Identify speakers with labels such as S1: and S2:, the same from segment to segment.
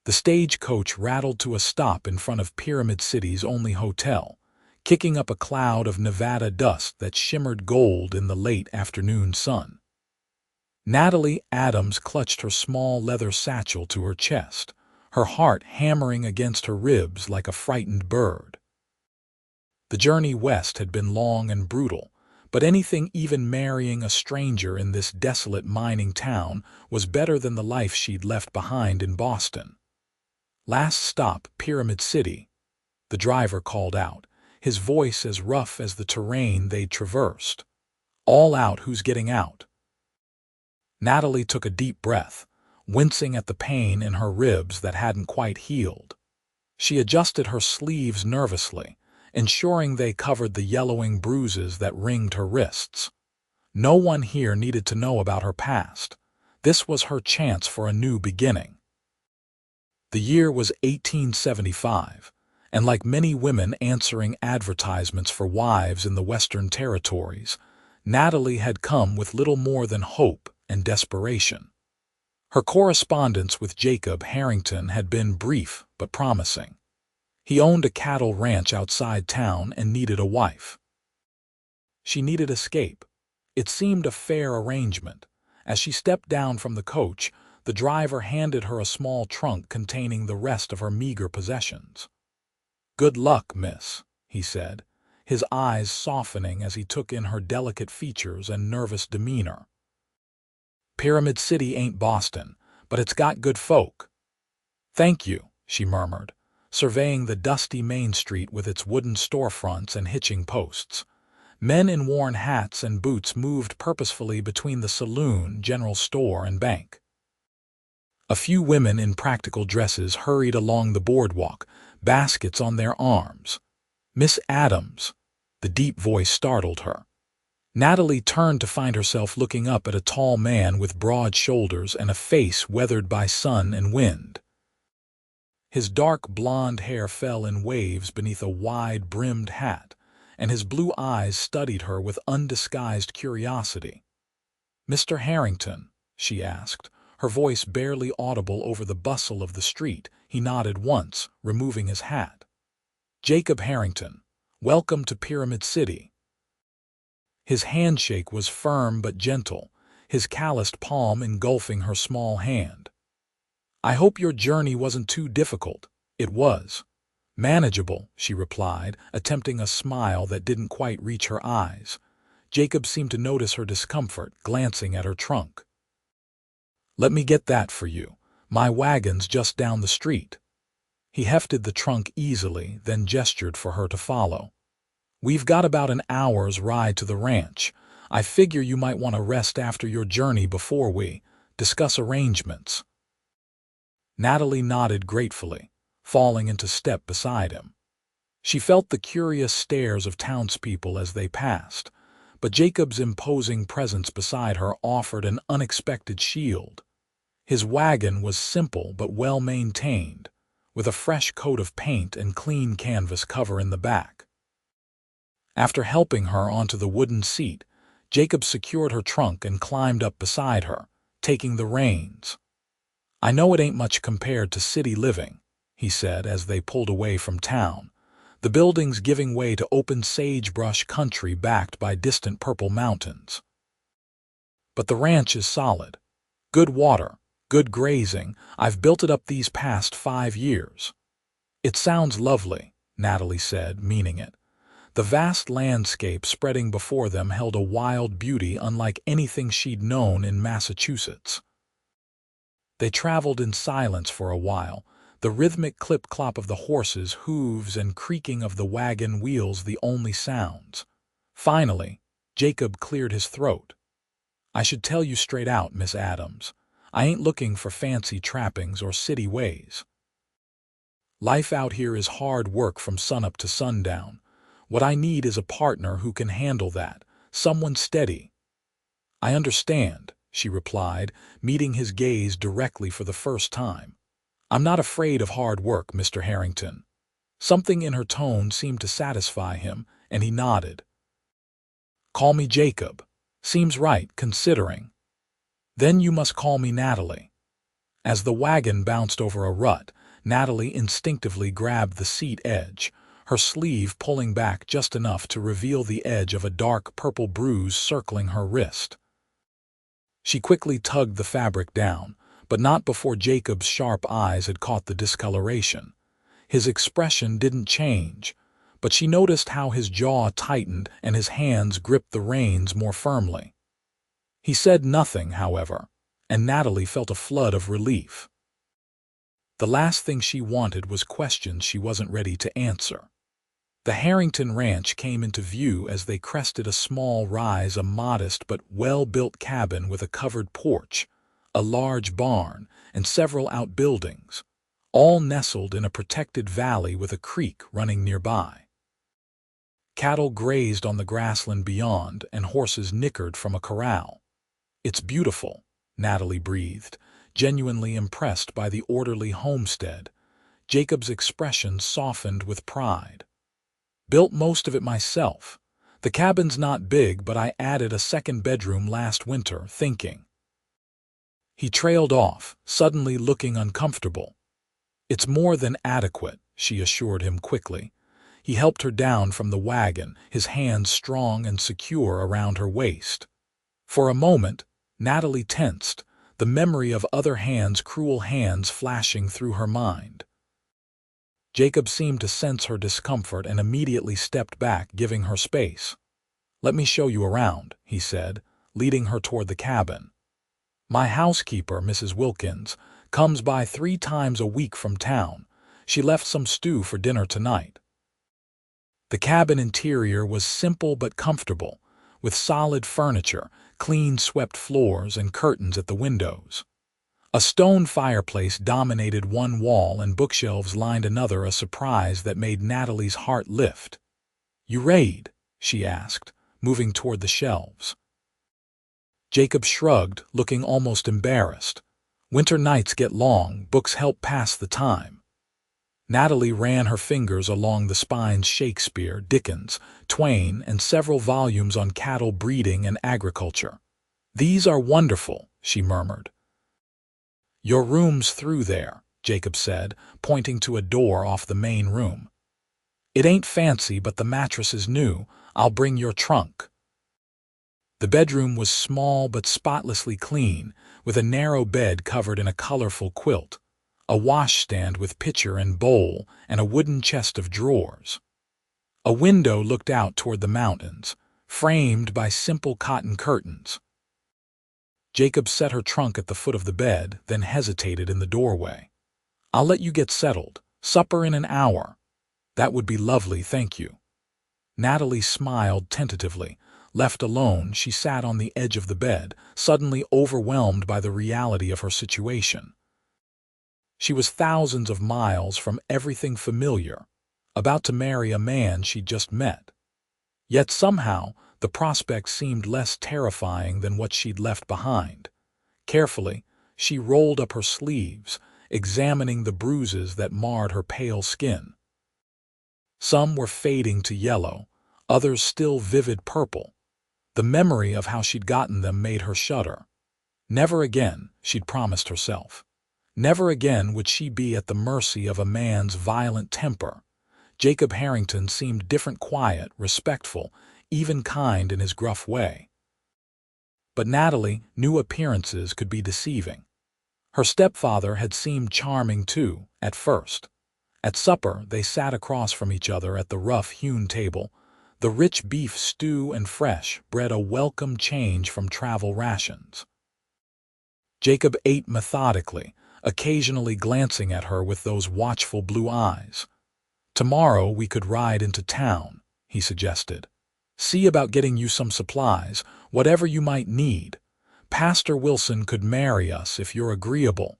S1: The stagecoach rattled to a stop in front of Pyramid City's only hotel, kicking up a cloud of Nevada dust that shimmered gold in the late afternoon sun. Natalie Adams clutched her small leather satchel to her chest, her heart hammering against her ribs like a frightened bird. The journey west had been long and brutal, but anything even marrying a stranger in this desolate mining town was better than the life she'd left behind in Boston. "Last stop, Pyramid City," the driver called out, his voice as rough as the terrain they'd traversed. "All out, who's getting out?" Natalie took a deep breath, wincing at the pain in her ribs that hadn't quite healed. She adjusted her sleeves nervously, ensuring they covered the yellowing bruises that ringed her wrists. No one here needed to know about her past. This was her chance for a new beginning. The year was 1875, and like many women answering advertisements for wives in the Western Territories, Natalie had come with little more than hope and desperation. Her correspondence with Jacob Harrington had been brief but promising. He owned a cattle ranch outside town and needed a wife. She needed escape. It seemed a fair arrangement. As she stepped down from the coach, the driver handed her a small trunk containing the rest of her meager possessions. "Good luck, miss," he said, his eyes softening as he took in her delicate features and nervous demeanor. "Pyramid City ain't Boston, but it's got good folk." "Thank you," she murmured, surveying the dusty main street with its wooden storefronts and hitching posts. Men in worn hats and boots moved purposefully between the saloon, general store, and bank. A few women in practical dresses hurried along the boardwalk, baskets on their arms. "Miss Adams," the deep voice startled her. Natalie turned to find herself looking up at a tall man with broad shoulders and a face weathered by sun and wind. His dark blonde hair fell in waves beneath a wide-brimmed hat, and his blue eyes studied her with undisguised curiosity. "Mr. Harrington?" she asked, her voice barely audible over the bustle of the street. He nodded once, removing his hat. "Jacob Harrington. Welcome to Pyramid City." His handshake was firm but gentle, his calloused palm engulfing her small hand. "I hope your journey wasn't too difficult." "It was. Manageable," she replied, attempting a smile that didn't quite reach her eyes. Jacob seemed to notice her discomfort, glancing at her trunk. "Let me get that for you. My wagon's just down the street." He hefted the trunk easily, then gestured for her to follow. "We've got about an hour's ride to the ranch. I figure you might want to rest after your journey before we discuss arrangements." Natalie nodded gratefully, falling into step beside him. She felt the curious stares of townspeople as they passed, but Jacob's imposing presence beside her offered an unexpected shield. His wagon was simple but well-maintained, with a fresh coat of paint and clean canvas cover in the back. After helping her onto the wooden seat, Jacob secured her trunk and climbed up beside her, taking the reins. "I know it ain't much compared to city living," he said as they pulled away from town, the buildings giving way to open sagebrush country backed by distant purple mountains. "But the ranch is solid. Good water, good grazing. I've built it up these past 5 years." "It sounds lovely," Natalie said, meaning it. The vast landscape spreading before them held a wild beauty unlike anything she'd known in Massachusetts. They traveled in silence for a while, the rhythmic clip-clop of the horses' hooves and creaking of the wagon wheels the only sounds. Finally, Jacob cleared his throat. "I should tell you straight out, Miss Adams. I ain't looking for fancy trappings or city ways. Life out here is hard work from sunup to sundown. What I need is a partner who can handle that, someone steady." "I understand," she replied, meeting his gaze directly for the first time. "I'm not afraid of hard work, Mr. Harrington." Something in her tone seemed to satisfy him, and he nodded. "Call me Jacob. Seems right, considering." "Then you must call me Natalie." As the wagon bounced over a rut, Natalie instinctively grabbed the seat edge, her sleeve pulling back just enough to reveal the edge of a dark purple bruise circling her wrist. She quickly tugged the fabric down, but not before Jacob's sharp eyes had caught the discoloration. His expression didn't change, but she noticed how his jaw tightened and his hands gripped the reins more firmly. He said nothing, however, and Natalie felt a flood of relief. The last thing she wanted was questions she wasn't ready to answer. The Harrington ranch came into view as they crested a small rise, a modest but well-built cabin with a covered porch, a large barn, and several outbuildings, all nestled in a protected valley with a creek running nearby. Cattle grazed on the grassland beyond, and horses nickered from a corral. "It's beautiful," Natalie breathed, genuinely impressed by the orderly homestead. Jacob's expression softened with pride. "Built most of it myself. The cabin's not big, but I added a second bedroom last winter, thinking." He trailed off, suddenly looking uncomfortable. "It's more than adequate," she assured him quickly. He helped her down from the wagon, his hands strong and secure around her waist. For a moment, Natalie tensed, the memory of other hands, cruel hands, flashing through her mind. Jacob seemed to sense her discomfort and immediately stepped back, giving her space. "Let me show you around," he said, leading her toward the cabin. "My housekeeper, Mrs. Wilkins, comes by 3 times a week from town. She left some stew for dinner tonight." The cabin interior was simple but comfortable, with solid furniture, clean swept floors, and curtains at the windows. A stone fireplace dominated one wall and bookshelves lined another, a surprise that made Natalie's heart lift. "You read?" she asked, moving toward the shelves. Jacob shrugged, looking almost embarrassed. "Winter nights get long, books help pass the time." Natalie ran her fingers along the spines: Shakespeare, Dickens, Twain, and several volumes on cattle breeding and agriculture. "These are wonderful," she murmured. "Your room's through there," Jacob said, pointing to a door off the main room. "It ain't fancy, but the mattress is new. I'll bring your trunk." The bedroom was small but spotlessly clean, with a narrow bed covered in a colorful quilt, a washstand with pitcher and bowl, and a wooden chest of drawers. A window looked out toward the mountains, framed by simple cotton curtains. Jacob set her trunk at the foot of the bed, then hesitated in the doorway. "I'll let you get settled. Supper in an hour." "That would be lovely, thank you." Natalie smiled tentatively. Left alone, she sat on the edge of the bed, suddenly overwhelmed by the reality of her situation. She was thousands of miles from everything familiar, about to marry a man she'd just met. Yet somehow, the prospect seemed less terrifying than what she'd left behind. Carefully, she rolled up her sleeves, examining the bruises that marred her pale skin. Some were fading to yellow, others still vivid purple. The memory of how she'd gotten them made her shudder. Never again, she'd promised herself. Never again would she be at the mercy of a man's violent temper. Jacob Harrington seemed different, quiet, respectful, even kind in his gruff way. But Natalie knew appearances could be deceiving. Her stepfather had seemed charming too, at first. At supper, they sat across from each other at the rough-hewn table. The rich beef stew and fresh bread a welcome change from travel rations. Jacob ate methodically, occasionally glancing at her with those watchful blue eyes. "Tomorrow we could ride into town," he suggested. "See about getting you some supplies, whatever you might need. Pastor Wilson could marry us if you're agreeable."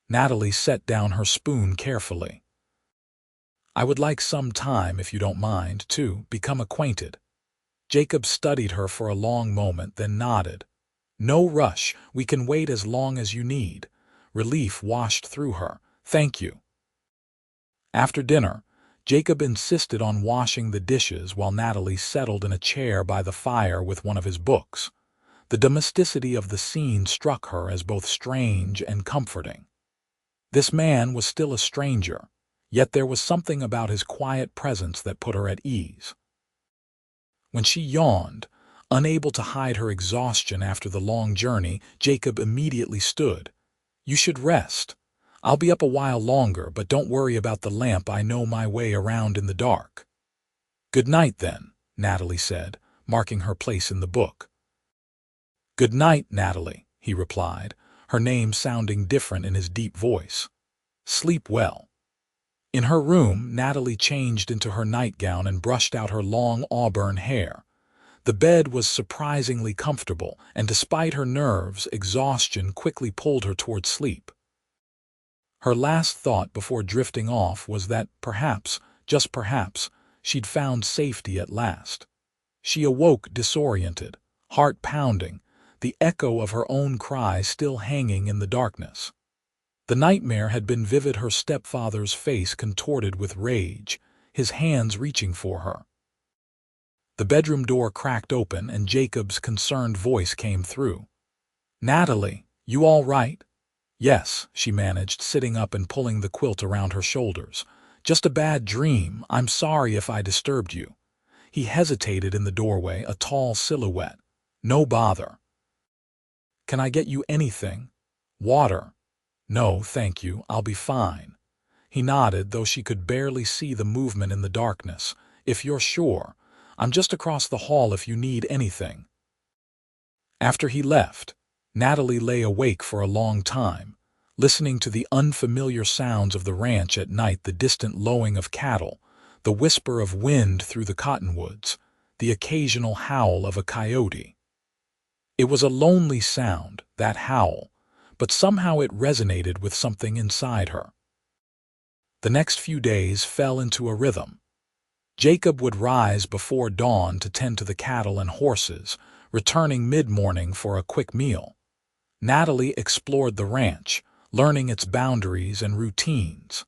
S1: Natalie set down her spoon carefully. "I would like some time, if you don't mind, to become acquainted." Jacob studied her for a long moment, then nodded. "No rush, we can wait as long as you need." Relief washed through her. "Thank you." After dinner, Jacob insisted on washing the dishes while Natalie settled in a chair by the fire with one of his books. The domesticity of the scene struck her as both strange and comforting. This man was still a stranger, yet there was something about his quiet presence that put her at ease. When she yawned, unable to hide her exhaustion after the long journey, Jacob immediately stood. "You should rest. I'll be up a while longer, but don't worry about the lamp. I know my way around in the dark." "Good night, then," Natalie said, marking her place in the book. "Good night, Natalie," he replied, her name sounding different in his deep voice. "Sleep well." In her room, Natalie changed into her nightgown and brushed out her long auburn hair. The bed was surprisingly comfortable, and despite her nerves, exhaustion quickly pulled her toward sleep. Her last thought before drifting off was that perhaps, just perhaps, she'd found safety at last. She awoke disoriented, heart pounding, the echo of her own cry still hanging in the darkness. The nightmare had been vivid, her stepfather's face contorted with rage, his hands reaching for her. The bedroom door cracked open and Jacob's concerned voice came through. "Natalie, you all right?" "Yes," she managed, sitting up and pulling the quilt around her shoulders. "Just a bad dream. I'm sorry if I disturbed you." He hesitated in the doorway, a tall silhouette. "No bother." "Can I get you anything? Water?" "No, thank you. I'll be fine." He nodded, though she could barely see the movement in the darkness. "If you're sure. I'm just across the hall if you need anything." After he left, Natalie lay awake for a long time, listening to the unfamiliar sounds of the ranch at night, the distant lowing of cattle, the whisper of wind through the cottonwoods, the occasional howl of a coyote. It was a lonely sound, that howl, but somehow it resonated with something inside her. The next few days fell into a rhythm. Jacob would rise before dawn to tend to the cattle and horses, returning mid-morning for a quick meal. Natalie explored the ranch, learning its boundaries and routines.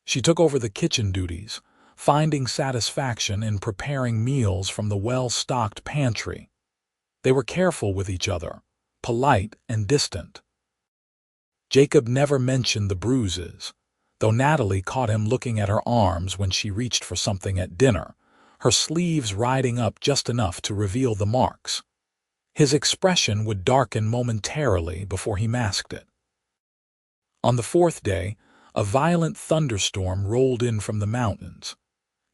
S1: She took over the kitchen duties, finding satisfaction in preparing meals from the well-stocked pantry. They were careful with each other, polite and distant. Jacob never mentioned the bruises, though Natalie caught him looking at her arms when she reached for something at dinner, her sleeves riding up just enough to reveal the marks. His expression would darken momentarily before he masked it. On the fourth day, a violent thunderstorm rolled in from the mountains.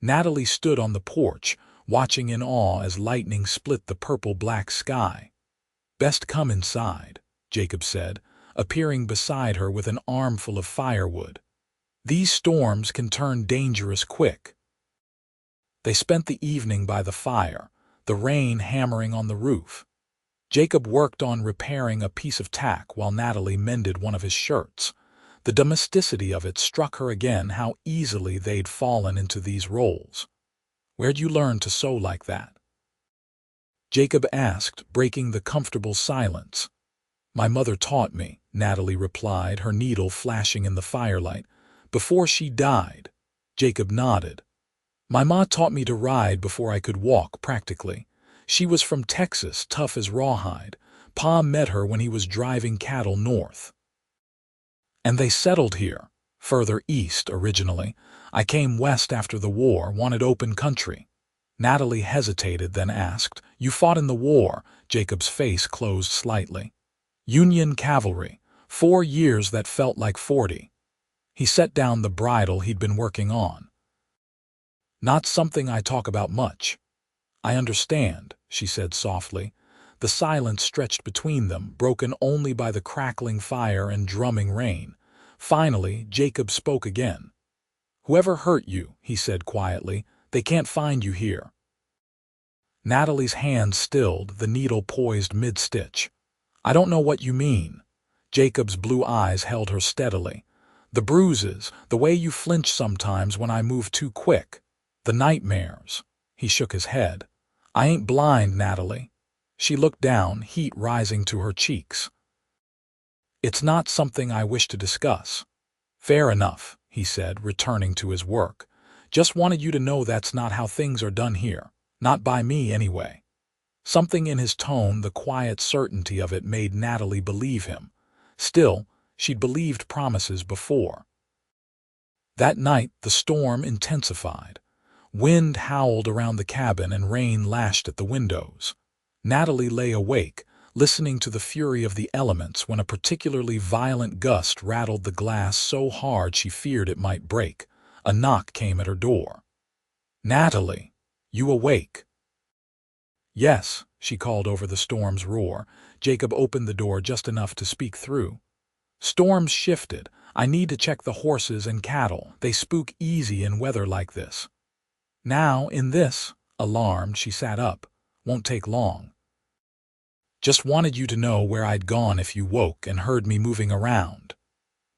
S1: Natalie stood on the porch, watching in awe as lightning split the purple-black sky. "Best come inside," Jacob said, appearing beside her with an armful of firewood. "These storms can turn dangerous quick." They spent the evening by the fire, the rain hammering on the roof. Jacob worked on repairing a piece of tack while Natalie mended one of his shirts. The domesticity of it struck her again, how easily they'd fallen into these roles. "Where'd you learn to sew like that?" Jacob asked, breaking the comfortable silence. "My mother taught me," Natalie replied, her needle flashing in the firelight. "Before she died." Jacob nodded. "My ma taught me to ride before I could walk, practically. She was from Texas, tough as rawhide. Pa met her when he was driving cattle north. And they settled here, further east originally. I came west after the war, wanted open country." Natalie hesitated, then asked, "You fought in the war?" Jacob's face closed slightly. "Union cavalry, 4 years that felt like 40. He set down the bridle he'd been working on. "Not something I talk about much." "I understand," she said softly. The silence stretched between them, broken only by the crackling fire and drumming rain. Finally, Jacob spoke again. "Whoever hurt you," he said quietly, "they can't find you here." Natalie's hand stilled, the needle poised mid-stitch. "I don't know what you mean." Jacob's blue eyes held her steadily. "The bruises, the way you flinch sometimes when I move too quick. The nightmares." He shook his head. "I ain't blind, Natalie." She looked down, heat rising to her cheeks. "It's not something I wish to discuss." "Fair enough," he said, returning to his work. "Just wanted you to know that's not how things are done here. Not by me, anyway." Something in his tone, the quiet certainty of it, made Natalie believe him. Still, She'd believed promises before. That night, the storm intensified. Wind howled around the cabin and rain lashed at the windows. Natalie lay awake, listening to the fury of the elements when a particularly violent gust rattled the glass so hard she feared it might break. A knock came at her door. "Natalie, you awake?" "Yes," she called over the storm's roar. Jacob opened the door just enough to speak through. "Storms shifted. I need to check the horses and cattle. They spook easy in weather like this." Now, in this, alarmed, she sat up. "Won't take long. Just wanted you to know where I'd gone if you woke and heard me moving around."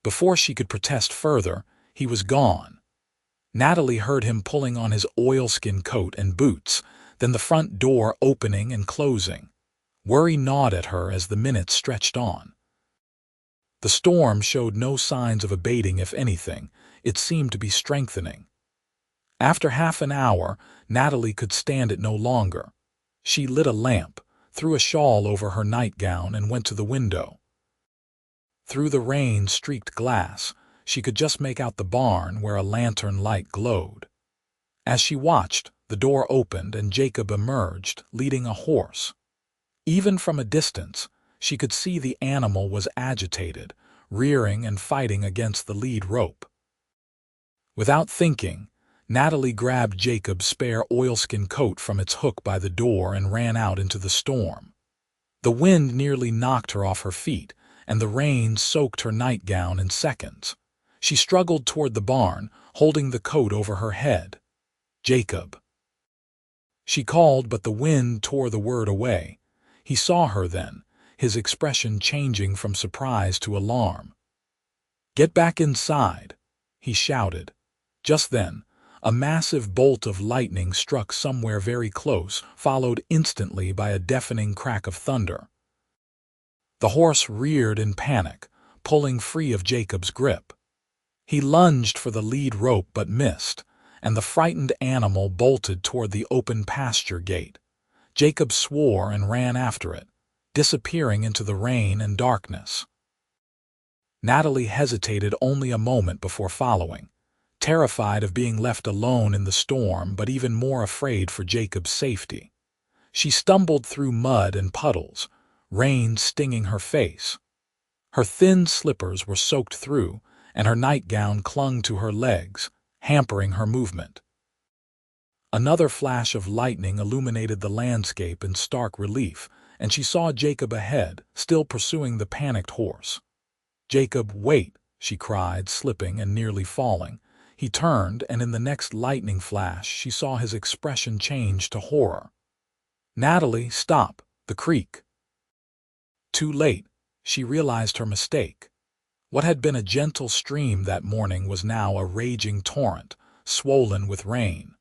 S1: Before she could protest further, he was gone. Natalie heard him pulling on his oilskin coat and boots, then the front door opening and closing. Worry gnawed at her as the minutes stretched on. The storm showed no signs of abating. If anything, it seemed to be strengthening. After half an hour, Natalie could stand it no longer. She lit a lamp, threw a shawl over her nightgown, and went to the window. Through the rain-streaked glass, she could just make out the barn where a lantern light glowed. As she watched, the door opened and Jacob emerged, leading a horse. Even from a distance, she could see the animal was agitated, rearing and fighting against the lead rope. Without thinking, Natalie grabbed Jacob's spare oilskin coat from its hook by the door and ran out into the storm. The wind nearly knocked her off her feet, and the rain soaked her nightgown in seconds. She struggled toward the barn, holding the coat over her head. "Jacob." She called, but the wind tore the word away. He saw her then, his expression changing from surprise to alarm. "Get back inside," he shouted. Just then, a massive bolt of lightning struck somewhere very close, followed instantly by a deafening crack of thunder. The horse reared in panic, pulling free of Jacob's grip. He lunged for the lead rope but missed, and the frightened animal bolted toward the open pasture gate. Jacob swore and ran after it, disappearing into the rain and darkness. Natalie hesitated only a moment before following, terrified of being left alone in the storm but even more afraid for Jacob's safety. She stumbled through mud and puddles, rain stinging her face. Her thin slippers were soaked through, and her nightgown clung to her legs, hampering her movement. Another flash of lightning illuminated the landscape in stark relief, and she saw Jacob ahead, still pursuing the panicked horse. "Jacob, wait!" she cried, slipping and nearly falling. He turned, and in the next lightning flash she saw his expression change to horror. "Natalie, stop! The creek!" Too late, she realized her mistake. What had been a gentle stream that morning was now a raging torrent, swollen with rain.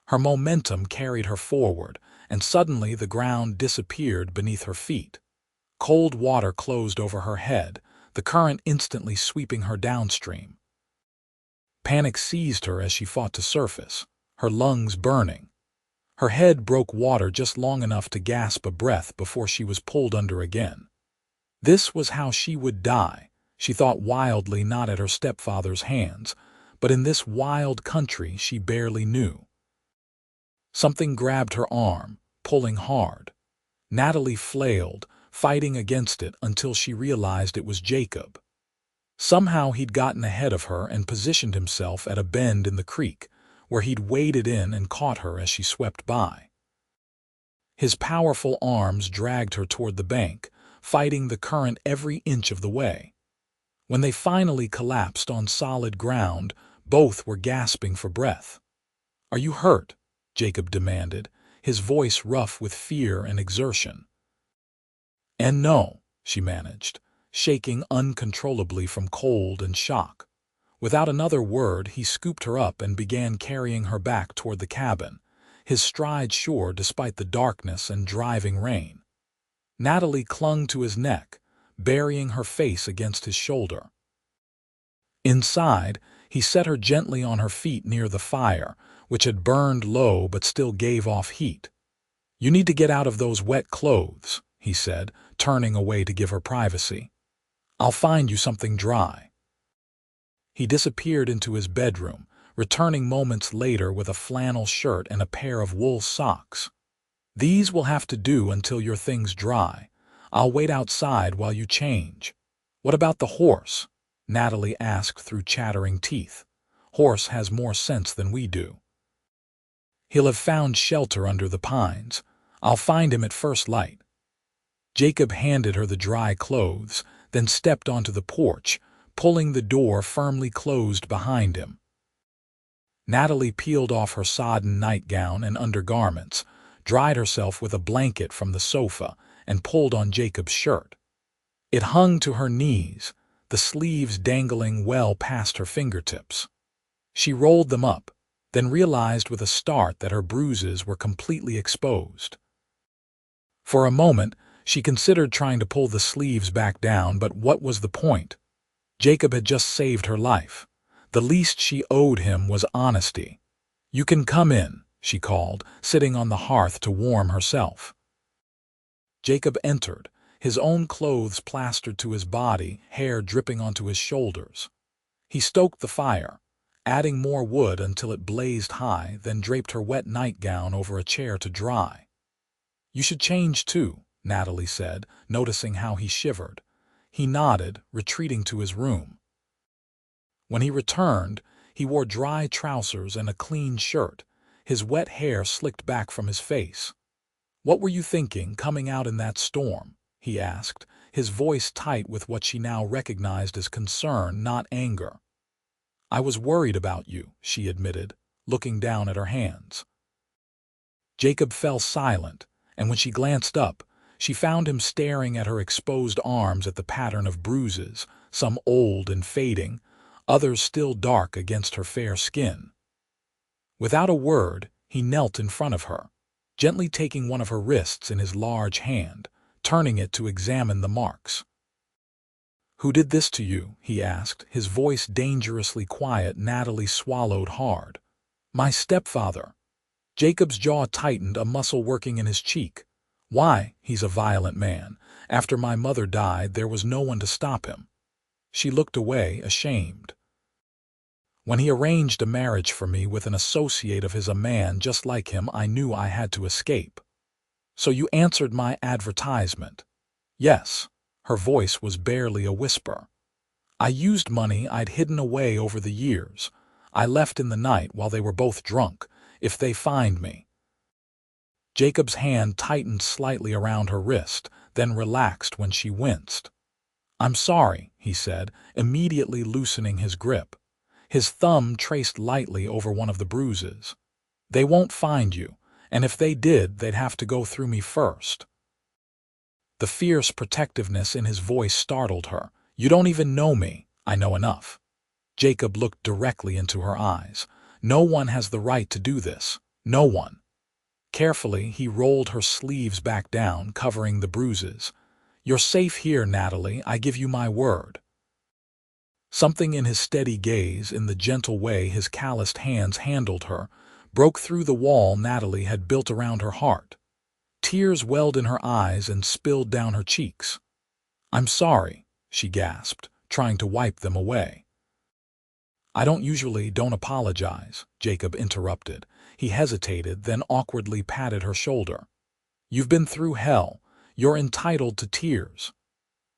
S1: Her momentum carried her forward, and suddenly the ground disappeared beneath her feet. Cold water closed over her head, the current instantly sweeping her downstream. Panic seized her as she fought to surface, her lungs burning. Her head broke water just long enough to gasp a breath before she was pulled under again. This was how she would die, she thought wildly, not at her stepfather's hands, but in this wild country she barely knew. Something grabbed her arm, pulling hard. Natalie flailed, fighting against it until she realized it was Jacob. Somehow he'd gotten ahead of her and positioned himself at a bend in the creek, where he'd waded in and caught her as she swept by. His powerful arms dragged her toward the bank, fighting the current every inch of the way. When they finally collapsed on solid ground, both were gasping for breath. "Are you hurt?" Jacob demanded, his voice rough with fear and exertion. "And no," she managed, shaking uncontrollably from cold and shock. Without another word, he scooped her up and began carrying her back toward the cabin, his stride sure despite the darkness and driving rain. Natalie clung to his neck, burying her face against his shoulder. Inside, he set her gently on her feet near the fire, which had burned low but still gave off heat. "You need to get out of those wet clothes," he said, turning away to give her privacy. I'll find you something dry." He disappeared into his bedroom, returning moments later with a flannel shirt and a pair of wool socks. "These will have to do until your things dry. I'll wait outside while you change." "What about the horse?" Natalie asked through chattering teeth. "Horse has more sense than we do." "He'll have found shelter under the pines. I'll find him at first light." Jacob handed her the dry clothes, then stepped onto the porch, pulling the door firmly closed behind him. Natalie peeled off her sodden nightgown and undergarments, dried herself with a blanket from the sofa, and pulled on Jacob's shirt. It hung to her knees, the sleeves dangling well past her fingertips. She rolled them up, then realized with a start that her bruises were completely exposed. For a moment, she considered trying to pull the sleeves back down, but what was the point? Jacob had just saved her life. The least she owed him was honesty. "You can come in," she called, sitting on the hearth to warm herself. Jacob entered, his own clothes plastered to his body, hair dripping onto his shoulders. He stoked the fire, adding more wood until it blazed high, then draped her wet nightgown over a chair to dry. "You should change too," Natalie said, noticing how he shivered. He nodded, retreating to his room. When he returned, he wore dry trousers and a clean shirt, his wet hair slicked back from his face. "What were you thinking, coming out in that storm?" he asked, his voice tight with what she now recognized as concern, not anger. "I was worried about you," she admitted, looking down at her hands. Jacob fell silent, and when she glanced up, she found him staring at her exposed arms at the pattern of bruises, some old and fading, others still dark against her fair skin. Without a word, he knelt in front of her, gently taking one of her wrists in his large hand, turning it to examine the marks. "Who did this to you?" he asked, his voice dangerously quiet. Natalie swallowed hard. "My stepfather." Jacob's jaw tightened, a muscle working in his cheek. "Why? He's a violent man. After my mother died, there was no one to stop him." She looked away, ashamed. "When he arranged a marriage for me with an associate of his, a man just like him, I knew I had to escape." "So you answered my advertisement?" "Yes." Her voice was barely a whisper. "I used money I'd hidden away over the years. I left in the night while they were both drunk. If they find me—" Jacob's hand tightened slightly around her wrist, then relaxed when she winced. "I'm sorry," he said, immediately loosening his grip. His thumb traced lightly over one of the bruises. "They won't find you, and if they did, they'd have to go through me first." The fierce protectiveness in his voice startled her. "You don't even know me." "I know enough." Jacob looked directly into her eyes. "No one has the right to do this. No one." Carefully, he rolled her sleeves back down, covering the bruises. "You're safe here, Natalie. I give you my word." Something in his steady gaze, in the gentle way his calloused hands handled her, broke through the wall Natalie had built around her heart. Tears welled in her eyes and spilled down her cheeks. "I'm sorry," she gasped, trying to wipe them away. "I don't apologize," Jacob interrupted. He hesitated, then awkwardly patted her shoulder. "You've been through hell. You're entitled to tears."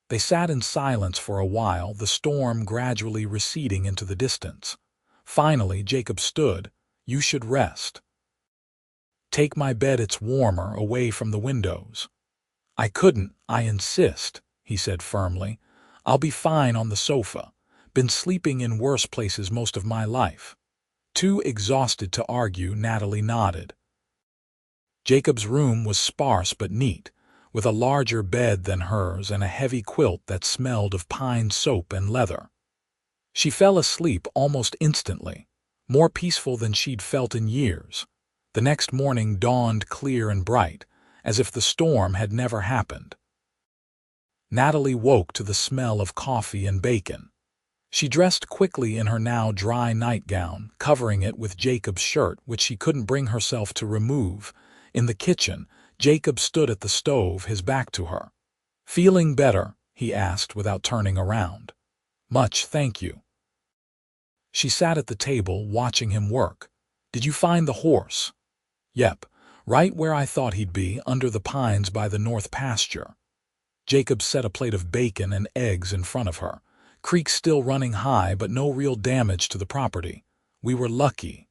S1: They sat in silence for a while, the storm gradually receding into the distance. Finally, Jacob stood. "You should rest." "Take my bed, it's warmer, away from the windows." "I couldn't, I insist," he said firmly. "I'll be fine on the sofa. Been sleeping in worse places most of my life." Too exhausted to argue, Natalie nodded. Jacob's room was sparse but neat, with a larger bed than hers and a heavy quilt that smelled of pine soap and leather. She fell asleep almost instantly, more peaceful than she'd felt in years. The next morning dawned clear and bright, as if the storm had never happened. Natalie woke to the smell of coffee and bacon. She dressed quickly in her now dry nightgown, covering it with Jacob's shirt, which she couldn't bring herself to remove. In the kitchen, Jacob stood at the stove, his back to her. "Feeling better?" he asked without turning around. Much, thank you. She sat at the table, watching him work. Did you find the horse? Yep, right where I thought he'd be, under the pines by the north pasture. Jacob set a plate of bacon and eggs in front of her. Creek still running high, but no real damage to the property. We were lucky.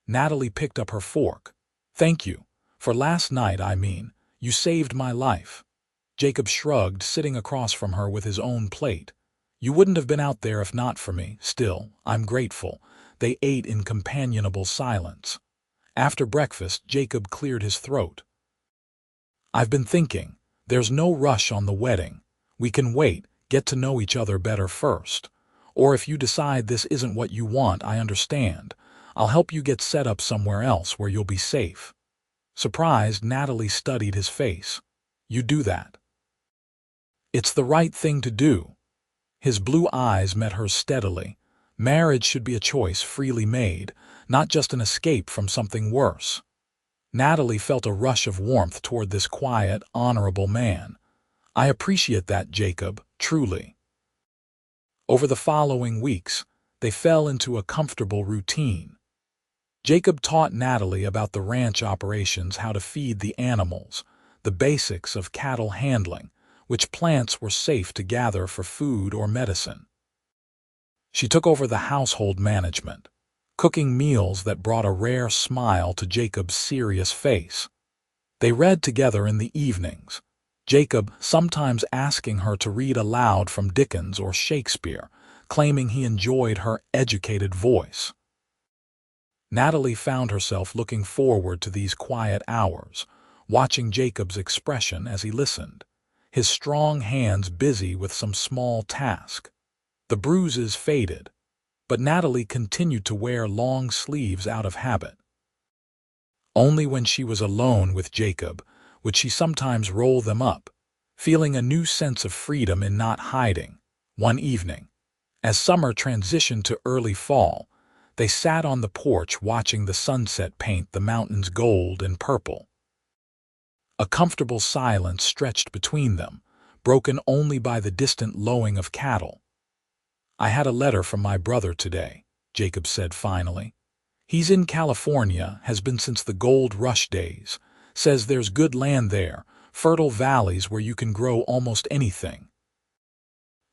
S1: Natalie picked up her fork. Thank you. For last night, I mean. You saved my life. Jacob shrugged, sitting across from her with his own plate. You wouldn't have been out there if not for me. Still, I'm grateful. They ate in companionable silence. After breakfast, Jacob cleared his throat. I've been thinking. There's no rush on the wedding. We can wait, get to know each other better first. Or if you decide this isn't what you want, I understand. I'll help you get set up somewhere else where you'll be safe. Surprised, Natalie studied his face. You do that. It's the right thing to do. His blue eyes met hers steadily. Marriage should be a choice freely made, not just an escape from something worse. Natalie felt a rush of warmth toward this quiet, honorable man. I appreciate that, Jacob, truly. Over the following weeks, they fell into a comfortable routine. Jacob taught Natalie about the ranch operations, how to feed the animals, the basics of cattle handling, which plants were safe to gather for food or medicine. She took over the household management, cooking meals that brought a rare smile to Jacob's serious face. They read together in the evenings, Jacob sometimes asking her to read aloud from Dickens or Shakespeare, claiming he enjoyed her educated voice. Natalie found herself looking forward to these quiet hours, watching Jacob's expression as he listened, his strong hands busy with some small task. The bruises faded, but Natalie continued to wear long sleeves out of habit. Only when she was alone with Jacob would she sometimes roll them up, feeling a new sense of freedom in not hiding. One evening, as summer transitioned to early fall, they sat on the porch watching the sunset paint the mountains gold and purple. A comfortable silence stretched between them, broken only by the distant lowing of cattle. I had a letter from my brother today, Jacob said finally. He's in California, has been since the gold rush days, says there's good land there, fertile valleys where you can grow almost anything.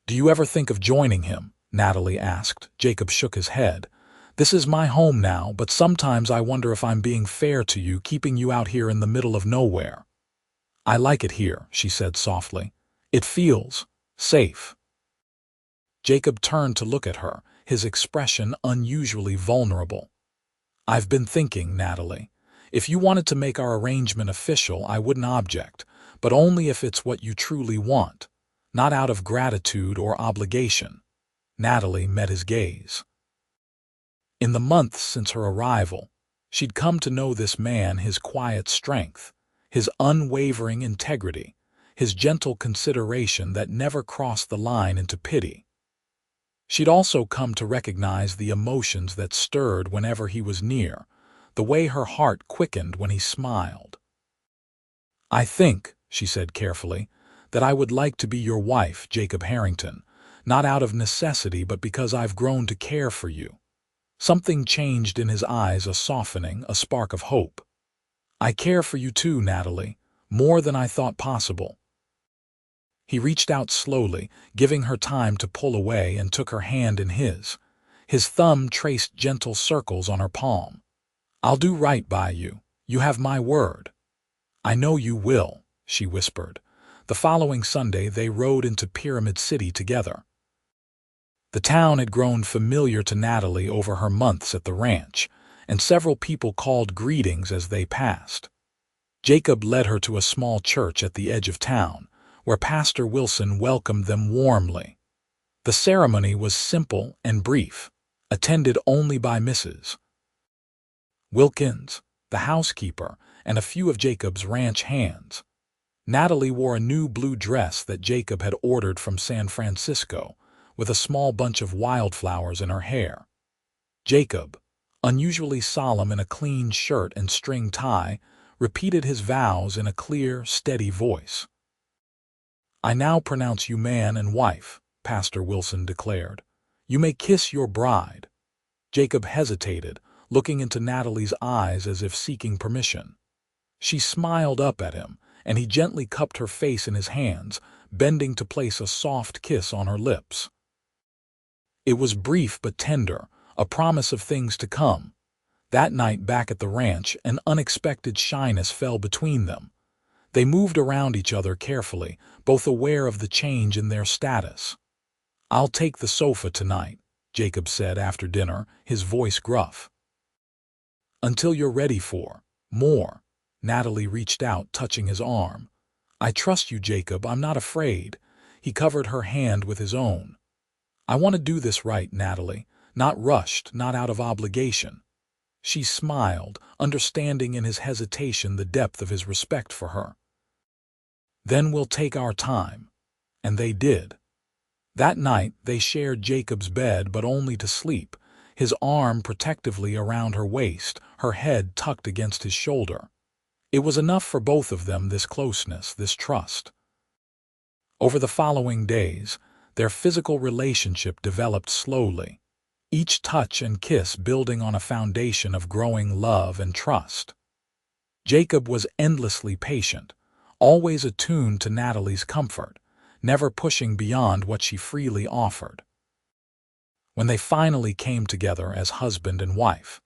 S1: Do you ever think of joining him? Natalie asked. Jacob shook his head. This is my home now, but sometimes I wonder if I'm being fair to you, keeping you out here in the middle of nowhere. I like it here, she said softly. It feels safe. Jacob turned to look at her, his expression unusually vulnerable. I've been thinking, Natalie. If you wanted to make our arrangement official, I wouldn't object, but only if it's what you truly want, not out of gratitude or obligation. Natalie met his gaze. In the months since her arrival, she'd come to know this man, his quiet strength, his unwavering integrity, his gentle consideration that never crossed the line into pity. She'd also come to recognize the emotions that stirred whenever he was near, the way her heart quickened when he smiled. I think, she said carefully, that I would like to be your wife, Jacob Harrington, not out of necessity but because I've grown to care for you. Something changed in his eyes, a softening, a spark of hope. I care for you too, Natalie, more than I thought possible. He reached out slowly, giving her time to pull away, and took her hand in his. His thumb traced gentle circles on her palm. I'll do right by you. You have my word. I know you will, she whispered. The following Sunday they rode into Pyramid City together. The town had grown familiar to Natalie over her months at the ranch, and several people called greetings as they passed. Jacob led her to a small church at the edge of town, where Pastor Wilson welcomed them warmly. The ceremony was simple and brief, attended only by Mrs. Wilkins, the housekeeper, and a few of Jacob's ranch hands. Natalie wore a new blue dress that Jacob had ordered from San Francisco, with a small bunch of wildflowers in her hair. Jacob, unusually solemn in a clean shirt and string tie, repeated his vows in a clear, steady voice. I now pronounce you man and wife, Pastor Wilson declared. You may kiss your bride. Jacob hesitated, looking into Natalie's eyes as if seeking permission. She smiled up at him, and he gently cupped her face in his hands, bending to place a soft kiss on her lips. It was brief but tender, a promise of things to come. That night back at the ranch, an unexpected shyness fell between them. They moved around each other carefully, both aware of the change in their status. "I'll take the sofa tonight," Jacob said after dinner, his voice gruff. "Until you're ready for more." Natalie reached out, touching his arm. "I trust you, Jacob. I'm not afraid." He covered her hand with his own. "I want to do this right, Natalie. Not rushed, not out of obligation." She smiled, understanding in his hesitation the depth of his respect for her. "Then we'll take our time." And they did. That night they shared Jacob's bed, but only to sleep, his arm protectively around her waist, her head tucked against his shoulder. It was enough for both of them, this closeness, this trust. Over the following days, their physical relationship developed slowly, each touch and kiss building on a foundation of growing love and trust. Jacob was endlessly patient, always attuned to Natalie's comfort, never pushing beyond what she freely offered. When they finally came together as husband and wife,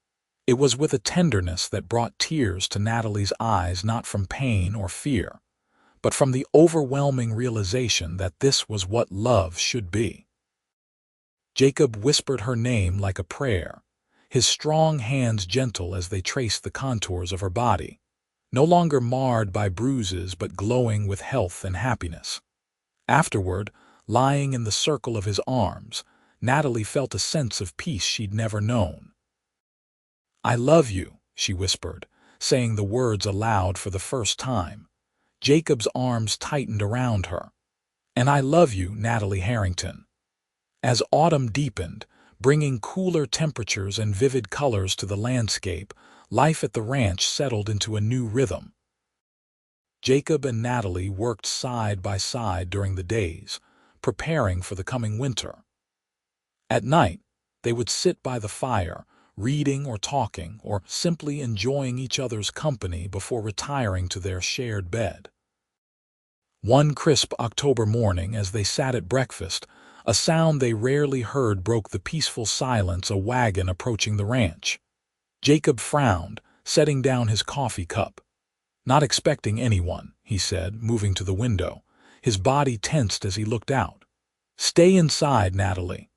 S1: it was with a tenderness that brought tears to Natalie's eyes, not from pain or fear, but from the overwhelming realization that this was what love should be. Jacob whispered her name like a prayer, his strong hands gentle as they traced the contours of her body, no longer marred by bruises but glowing with health and happiness. Afterward, lying in the circle of his arms, Natalie felt a sense of peace she'd never known. "I love you," she whispered, saying the words aloud for the first time. Jacob's arms tightened around her. "And I love you, Natalie Harrington." As autumn deepened, bringing cooler temperatures and vivid colors to the landscape, life at the ranch settled into a new rhythm. Jacob and Natalie worked side by side during the days, preparing for the coming winter. At night, they would sit by the fire, reading or talking, or simply enjoying each other's company before retiring to their shared bed. One crisp October morning, as they sat at breakfast, a sound they rarely heard broke the peaceful silence, a wagon approaching the ranch. Jacob frowned, setting down his coffee cup. "Not expecting anyone," he said, moving to the window. His body tensed as he looked out. "Stay inside, Natalie."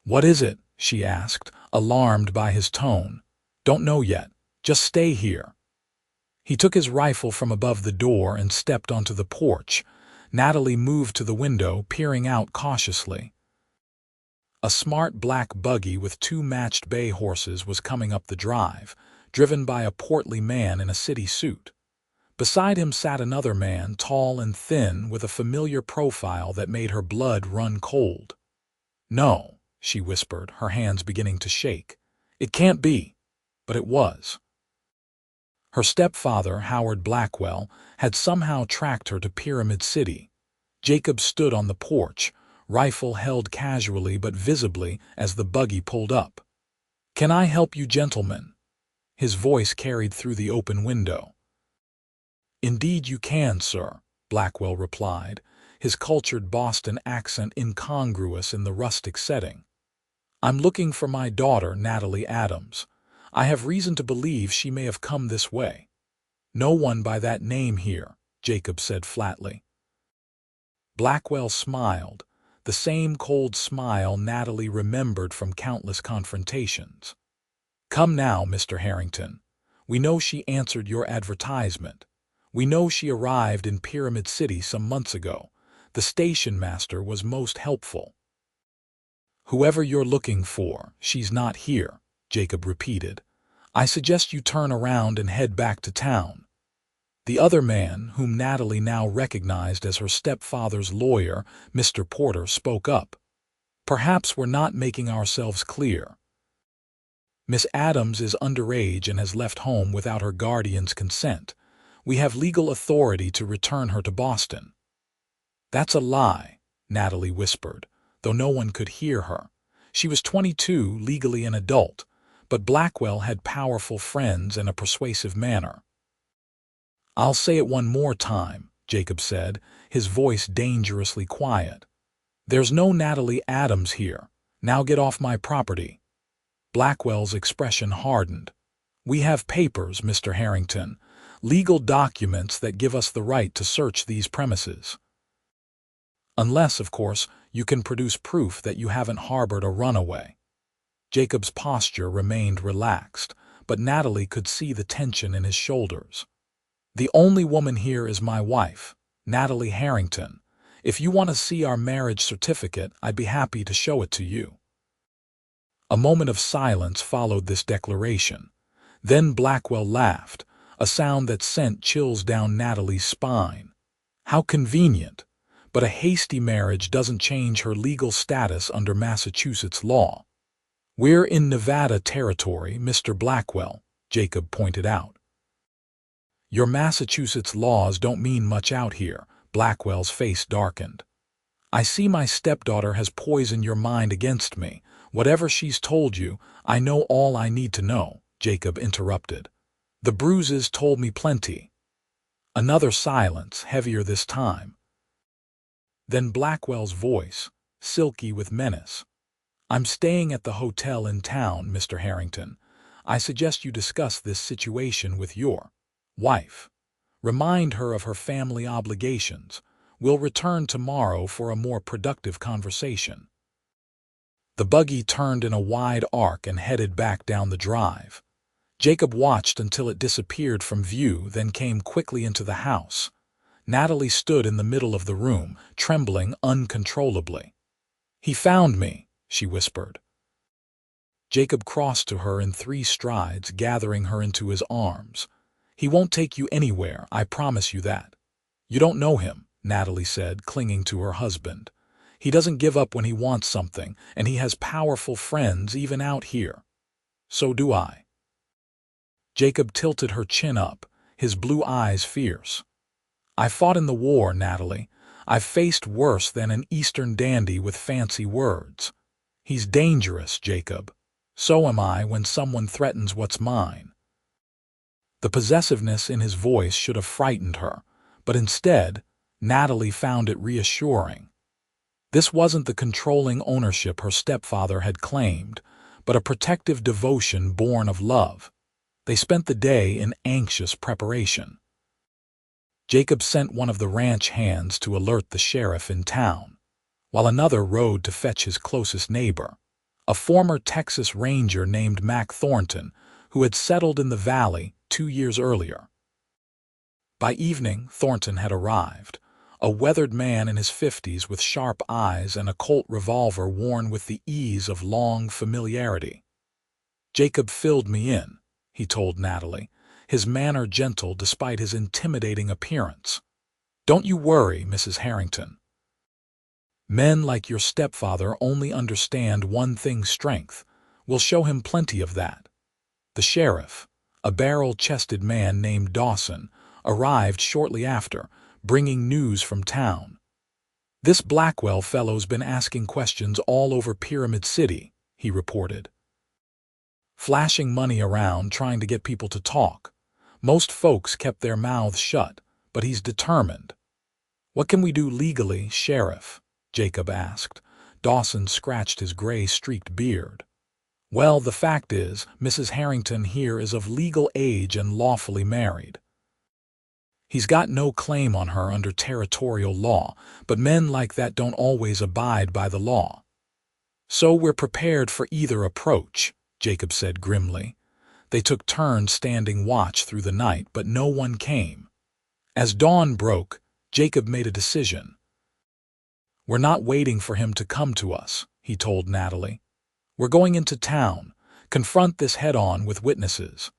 S1: "What is it?" she asked, alarmed by his tone. "Don't know yet. Just stay here." He took his rifle from above the door and stepped onto the porch. Natalie moved to the window, peering out cautiously. A smart black buggy with 2 matched bay horses was coming up the drive, driven by a portly man in a city suit. Beside him sat another man, tall and thin, with a familiar profile that made her blood run cold. "No," she whispered, her hands beginning to shake. "It can't be." But it was. Her stepfather, Howard Blackwell, had somehow tracked her to Pyramid City. Jacob stood on the porch, rifle held casually but visibly as the buggy pulled up. "Can I help you, gentlemen?" His voice carried through the open window. "Indeed you can, sir," Blackwell replied, his cultured Boston accent incongruous in the rustic setting. "I'm looking for my daughter, Natalie Adams. I have reason to believe she may have come this way." "No one by that name here," Jacob said flatly. Blackwell smiled, the same cold smile Natalie remembered from countless confrontations. "Come now, Mr. Harrington. We know she answered your advertisement. We know she arrived in Pyramid City some months ago. The station master was most helpful." "Whoever you're looking for, she's not here," Jacob repeated. "I suggest you turn around and head back to town." The other man, whom Natalie now recognized as her stepfather's lawyer, Mr. Porter, spoke up. "Perhaps we're not making ourselves clear. Miss Adams is underage and has left home without her guardian's consent. We have legal authority to return her to Boston." That's a lie, Natalie whispered, though no one could hear her. She was 22, legally an adult, but Blackwell had powerful friends and a persuasive manner. I'll say it one more time, Jacob said, his voice dangerously quiet. There's no Natalie Adams here. Now get off my property. Blackwell's expression hardened. We have papers, Mr. Harrington, legal documents that give us the right to search these premises. Unless, of course, you can produce proof that you haven't harbored a runaway. Jacob's posture remained relaxed, but Natalie could see the tension in his shoulders. The only woman here is my wife, Natalie Harrington. If you want to see our marriage certificate, I'd be happy to show it to you. A moment of silence followed this declaration. Then Blackwell laughed, a sound that sent chills down Natalie's spine. How convenient! But a hasty marriage doesn't change her legal status under Massachusetts law. We're in Nevada territory, Mr. Blackwell, Jacob pointed out. Your Massachusetts laws don't mean much out here. Blackwell's face darkened. I see my stepdaughter has poisoned your mind against me. Whatever she's told you, I know all I need to know, Jacob interrupted. The Bruises told me plenty. Another silence, heavier this time. Then Blackwell's voice, silky with menace. I'm staying at the hotel in town, Mr. Harrington. I suggest you discuss this situation with your wife. Remind her of her family obligations. We'll return tomorrow for a more productive conversation. The buggy turned in a wide arc and headed back down the drive. Jacob watched until it disappeared from view, then came quickly into the house. Natalie stood in the middle of the room, trembling uncontrollably. He found me, she whispered. Jacob crossed to her in 3 strides, gathering her into his arms. He won't take you anywhere, I promise you that. You don't know him, Natalie said, clinging to her husband. He doesn't give up when he wants something, and he has powerful friends even out here. So do I. Jacob tilted her chin up, his blue eyes fierce. I fought in the war, Natalie. I've faced worse than an Eastern dandy with fancy words. He's dangerous, Jacob. So am I when someone threatens what's mine. The possessiveness in his voice should have frightened her, but instead, Natalie found it reassuring. This wasn't the controlling ownership her stepfather had claimed, but a protective devotion born of love. They spent the day in anxious preparation. Jacob sent one of the ranch hands to alert the sheriff in town, while another rode to fetch his closest neighbor, a former Texas Ranger named Mac Thornton, who had settled in the valley 2 years earlier. By evening, Thornton had arrived, a weathered man in his 50s with sharp eyes and a Colt revolver worn with the ease of long familiarity. Jacob filled me in, he told Natalie, his manner gentle despite his intimidating appearance. Don't you worry, Mrs. Harrington. Men like your stepfather only understand one thing's strength. We'll show him plenty of that. The sheriff, a barrel-chested man named Dawson, arrived shortly after, bringing news from town. This Blackwell fellow's been asking questions all over Pyramid City, he reported. Flashing money around, trying to get people to talk. Most folks kept their mouths shut, but he's determined. What can we do legally, Sheriff? Jacob asked. Dawson scratched his gray-streaked beard. Well, the fact is, Mrs. Harrington here is of legal age and lawfully married. He's got no claim on her under territorial law, but men like that don't always abide by the law. So we're prepared for either approach, Jacob said grimly. They took turns standing watch through the night, but no one came. As dawn broke, Jacob made a decision. We're not waiting for him to come to us, he told Natalie. We're going into town, confront this head-on with witnesses.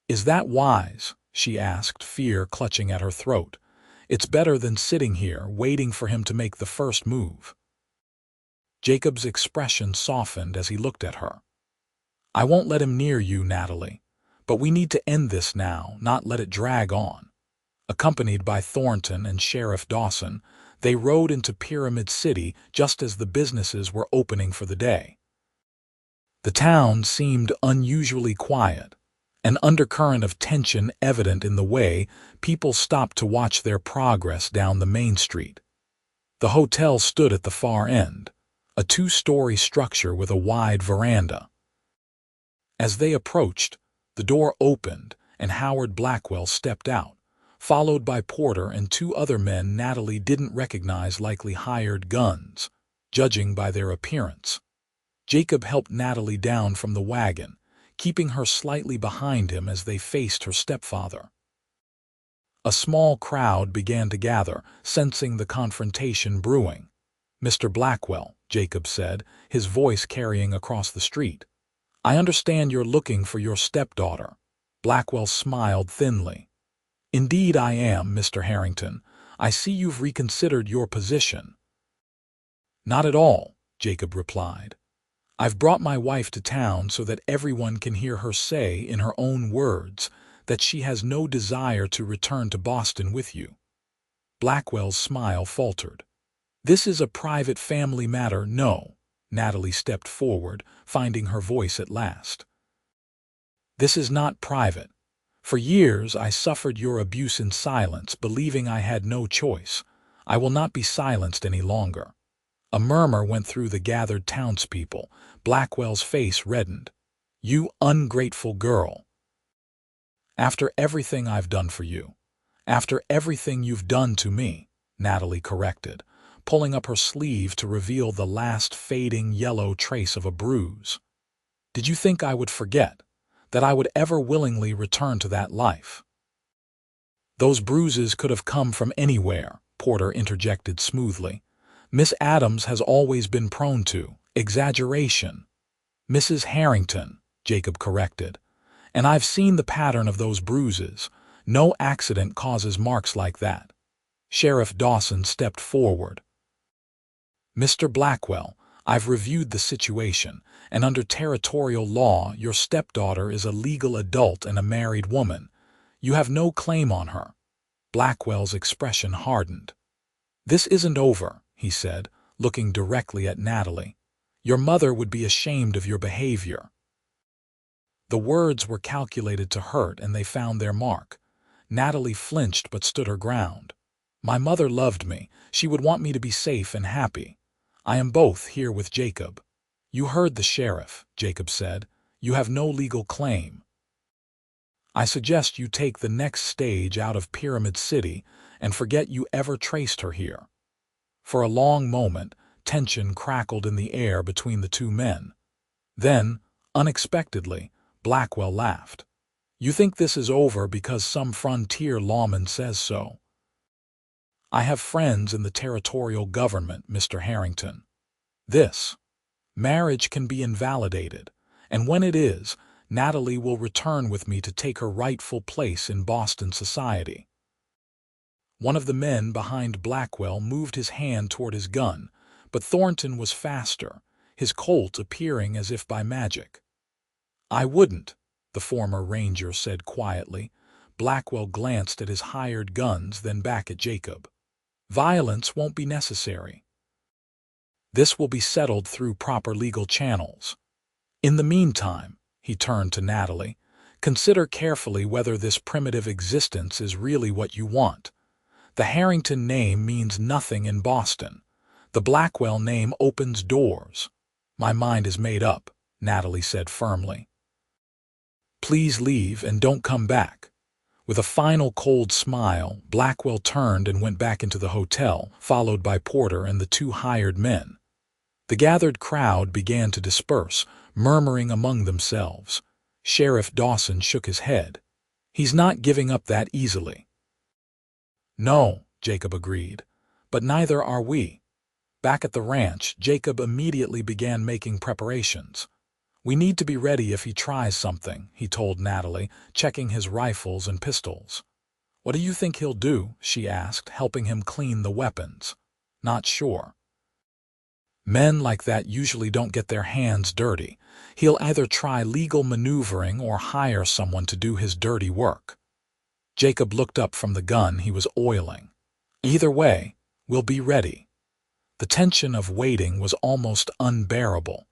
S1: Is that wise? She asked, fear clutching at her throat. It's better than sitting here, waiting for him to make the first move. Jacob's expression softened as he looked at her. I won't let him near you, Natalie, but we need to end this now, not let it drag on. Accompanied by Thornton and Sheriff Dawson, They rode into Pyramid City just as the businesses were opening for the day. The town seemed unusually quiet, an undercurrent of tension evident in the way people stopped to watch their progress down the main street. The hotel stood at the far end, a two-story structure with a wide veranda. As they approached, the door opened and Howard Blackwell stepped out, followed by Porter and two other men Natalie didn't recognize, likely hired guns, judging by their appearance. Jacob helped Natalie down from the wagon, keeping her slightly behind him as they faced her stepfather. A small crowd began to gather, sensing the confrontation brewing. "Mr. Blackwell," Jacob said, his voice carrying across the street. "I understand you're looking for your stepdaughter." Blackwell smiled thinly. "Indeed I am, Mr. Harrington. I see you've reconsidered your position." "Not at all," Jacob replied. "I've brought my wife to town so that everyone can hear her say in her own words that she has no desire to return to Boston with you." Blackwell's smile faltered. "This is a private family matter, no." Natalie stepped forward, finding her voice at last. "This is not private. For years I suffered your abuse in silence, believing I had no choice. I will not be silenced any longer." A murmur went through the gathered townspeople. Blackwell's face reddened. "You ungrateful girl. After everything I've done for you. After everything you've done to me," Natalie corrected, pulling up her sleeve to reveal the last fading yellow trace of a bruise. "Did you think I would forget? That I would ever willingly return to that life?" "Those bruises could have come from anywhere," Porter interjected smoothly. "Miss Adams has always been prone to exaggeration." "Mrs. Harrington," Jacob corrected. "And I've seen the pattern of those bruises. No accident causes marks like that." Sheriff Dawson stepped forward. "Mr. Blackwell, I've reviewed the situation, and under territorial law, your stepdaughter is a legal adult and a married woman. You have no claim on her." Blackwell's expression hardened. "This isn't over," he said, looking directly at Natalie. "Your mother would be ashamed of your behavior." The words were calculated to hurt, and they found their mark. Natalie flinched but stood her ground. "My mother loved me. She would want me to be safe and happy. I am both here with Jacob." "You heard the sheriff," Jacob said. "You have no legal claim. I suggest you take the next stage out of Pyramid City and forget you ever traced her here." For a long moment, tension crackled in the air between the two men. Then, unexpectedly, Blackwell laughed. "You think this is over because some frontier lawman says so?" "I have friends in the territorial government, Mr. Harrington. This marriage can be invalidated, and when it is, Natalie will return with me to take her rightful place in Boston society." One of the men behind Blackwell moved his hand toward his gun, but Thornton was faster, his Colt appearing as if by magic. "I wouldn't," the former ranger said quietly. Blackwell glanced at his hired guns, then back at Jacob. "Violence won't be necessary. This will be settled through proper legal channels. In the meantime," he turned to Natalie, "consider carefully whether this primitive existence is really what you want. The Harrington name means nothing in Boston. The Blackwell name opens doors." "My mind is made up," Natalie said firmly. "Please leave and don't come back." With a final cold smile, Blackwell turned and went back into the hotel, followed by Porter and the two hired men. The gathered crowd began to disperse, murmuring among themselves. Sheriff Dawson shook his head. "He's not giving up that easily." "No," Jacob agreed, "but neither are we." Back at the ranch, Jacob immediately began making preparations. "We need to be ready if he tries something," he told Natalie, checking his rifles and pistols. "What do you think he'll do?" she asked, helping him clean the weapons. "Not sure. Men like that usually don't get their hands dirty. He'll either try legal maneuvering or hire someone to do his dirty work." Jacob looked up from the gun he was oiling. "Either way, We'll be ready." The tension of waiting was almost unbearable.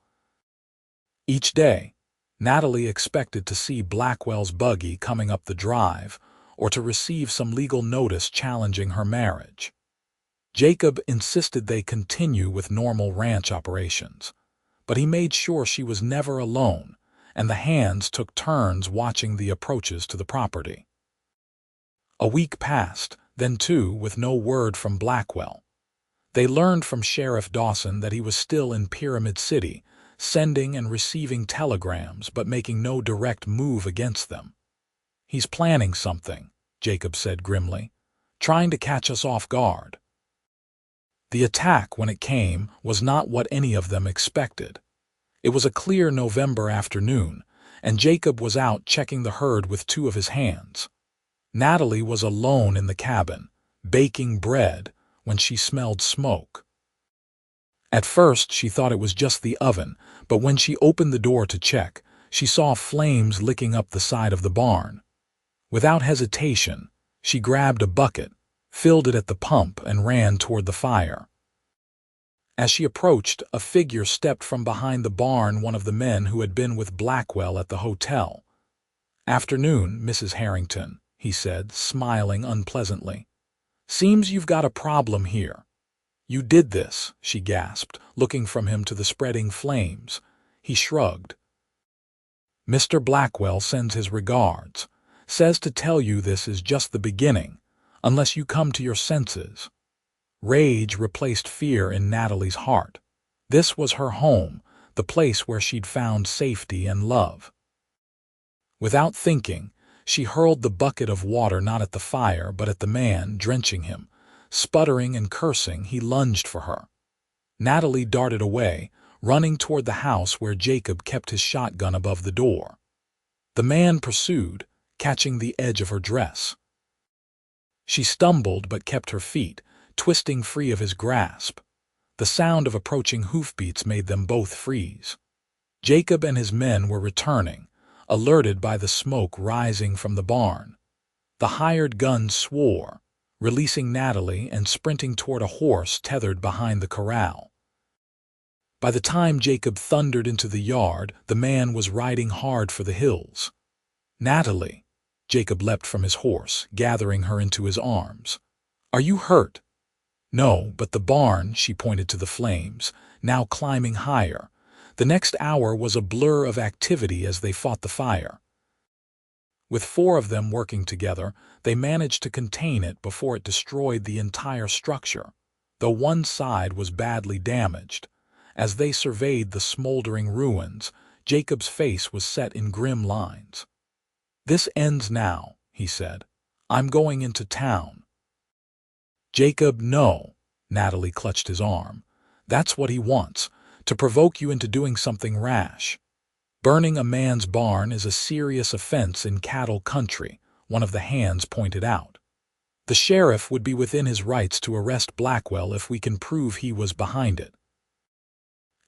S1: Each day, Natalie expected to see Blackwell's buggy coming up the drive or to receive some legal notice challenging her marriage. Jacob insisted they continue with normal ranch operations, but he made sure she was never alone, and the hands took turns watching the approaches to the property. A week passed, then two, with no word from Blackwell. They learned from Sheriff Dawson that he was still in Pyramid City, sending and receiving telegrams but making no direct move against them. "He's planning something," Jacob said grimly, "trying to catch us off guard." The attack, when it came, was not what any of them expected. It was a clear November afternoon, and Jacob was out checking the herd with two of his hands. Natalie was alone in the cabin, baking bread, when she smelled smoke. At first she thought it was just the oven, but when she opened the door to check, she saw flames licking up the side of the barn. Without hesitation, she grabbed a bucket, filled it at the pump, and ran toward the fire. As she approached, a figure stepped from behind the barn, one of the men who had been with Blackwell at the hotel. "Afternoon, Mrs. Harrington," he said, smiling unpleasantly. "Seems you've got a problem here." "You did this," she gasped, looking from him to the spreading flames. He shrugged. "Mr. Blackwell sends his regards. Says to tell you this is just the beginning, unless you come to your senses." Rage replaced fear in Natalie's heart. This was her home, the place where she'd found safety and love. Without thinking, she hurled the bucket of water not at the fire but at the man, drenching him. Sputtering and cursing, he lunged for her. Natalie darted away, running toward the house where Jacob kept his shotgun above the door. The man pursued, catching the edge of her dress. She stumbled but kept her feet, twisting free of his grasp. The sound of approaching hoofbeats made them both freeze. Jacob and his men were returning, alerted by the smoke rising from the barn. The hired gun swore, releasing Natalie and sprinting toward a horse tethered behind the corral. By the time Jacob thundered into the yard, the man was riding hard for the hills. "Natalie!" Jacob leapt from his horse, gathering her into his arms. "Are you hurt?" "No, but the barn," she pointed to the flames, now climbing higher. The next hour was a blur of activity as they fought the fire. With four of them working together, they managed to contain it before it destroyed the entire structure, though one side was badly damaged. As they surveyed the smoldering ruins, Jacob's face was set in grim lines. "This ends now," he said. "I'm going into town." "Jacob, no." Natalie clutched his arm. "That's what he wants, to provoke you into doing something rash. Burning a man's barn is a serious offense in cattle country," one of the hands pointed out. "The sheriff would be within his rights to arrest Blackwell if we can prove he was behind it."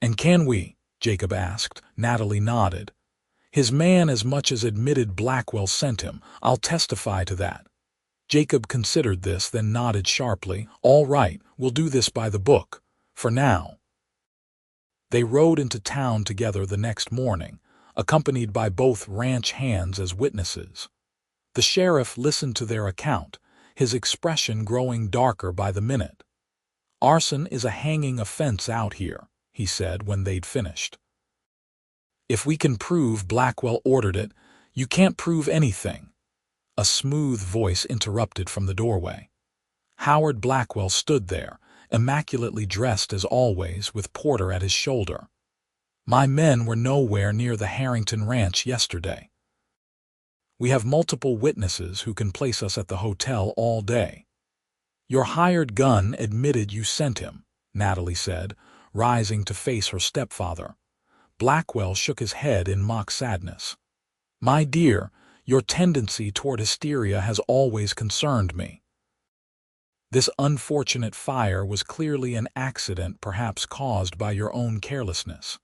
S1: "And can we?" Jacob asked. Natalie nodded. "His man as much as admitted Blackwell sent him. I'll testify to that." Jacob considered this, then nodded sharply. "All right, we'll do this by the book. For now." They rode into town together the next morning, accompanied by both ranch hands as witnesses. The sheriff listened to their account, his expression growing darker by the minute. "Arson is a hanging offense out here," he said when they'd finished. "If we can prove Blackwell ordered it, you can't prove anything." A smooth voice interrupted from the doorway. Howard Blackwell stood there, immaculately dressed as always, with Porter at his shoulder. "My men were nowhere near the Harrington ranch yesterday. We have multiple witnesses who can place us at the hotel all day." "Your hired gun admitted you sent him," Natalie said, rising to face her stepfather. Blackwell shook his head in mock sadness. "My dear, your tendency toward hysteria has always concerned me. This unfortunate fire was clearly an accident, perhaps caused by your own carelessness."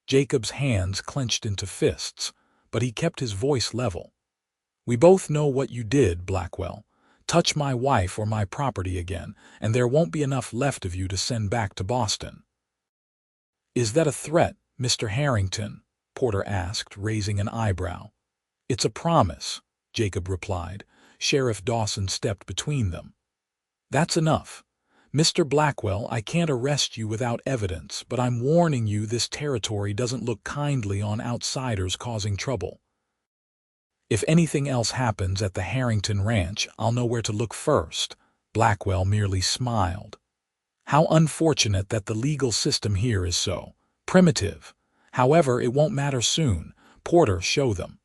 S1: Jacob's hands clenched into fists, but he kept his voice level. "We both know what you did, Blackwell. Touch my wife or my property again, and there won't be enough left of you to send back to Boston." "Is that a threat, Mr. Harrington?" Porter asked, raising an eyebrow. "It's a promise," Jacob replied. Sheriff Dawson stepped between them. "That's enough. Mr. Blackwell, I can't arrest you without evidence, but I'm warning you this territory doesn't look kindly on outsiders causing trouble. If anything else happens at the Harrington Ranch, I'll know where to look first." Blackwell merely smiled. "How unfortunate that the legal system here is so primitive. However, it won't matter soon. Porter, show them."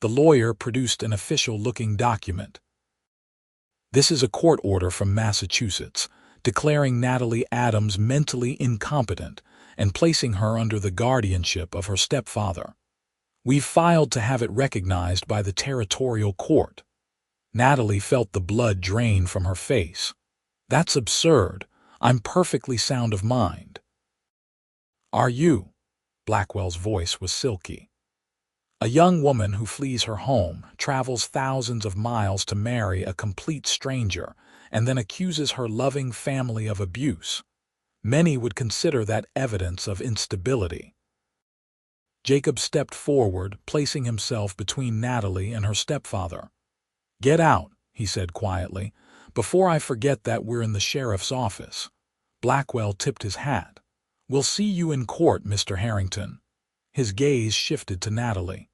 S1: The lawyer produced an official-looking document. "This is a court order from Massachusetts, declaring Natalie Adams mentally incompetent and placing her under the guardianship of her stepfather. We've filed to have it recognized by the territorial court." Natalie felt the blood drain from her face. "That's absurd. I'm perfectly sound of mind." "Are you?" Blackwell's voice was silky. "A young woman who flees her home, travels thousands of miles to marry a complete stranger, and then accuses her loving family of abuse. Many would consider that evidence of instability." Jacob stepped forward, placing himself between Natalie and her stepfather. "Get out," he said quietly, "before I forget that we're in the sheriff's office." Blackwell tipped his hat. "We'll see you in court, Mr. Harrington." His gaze shifted to Natalie.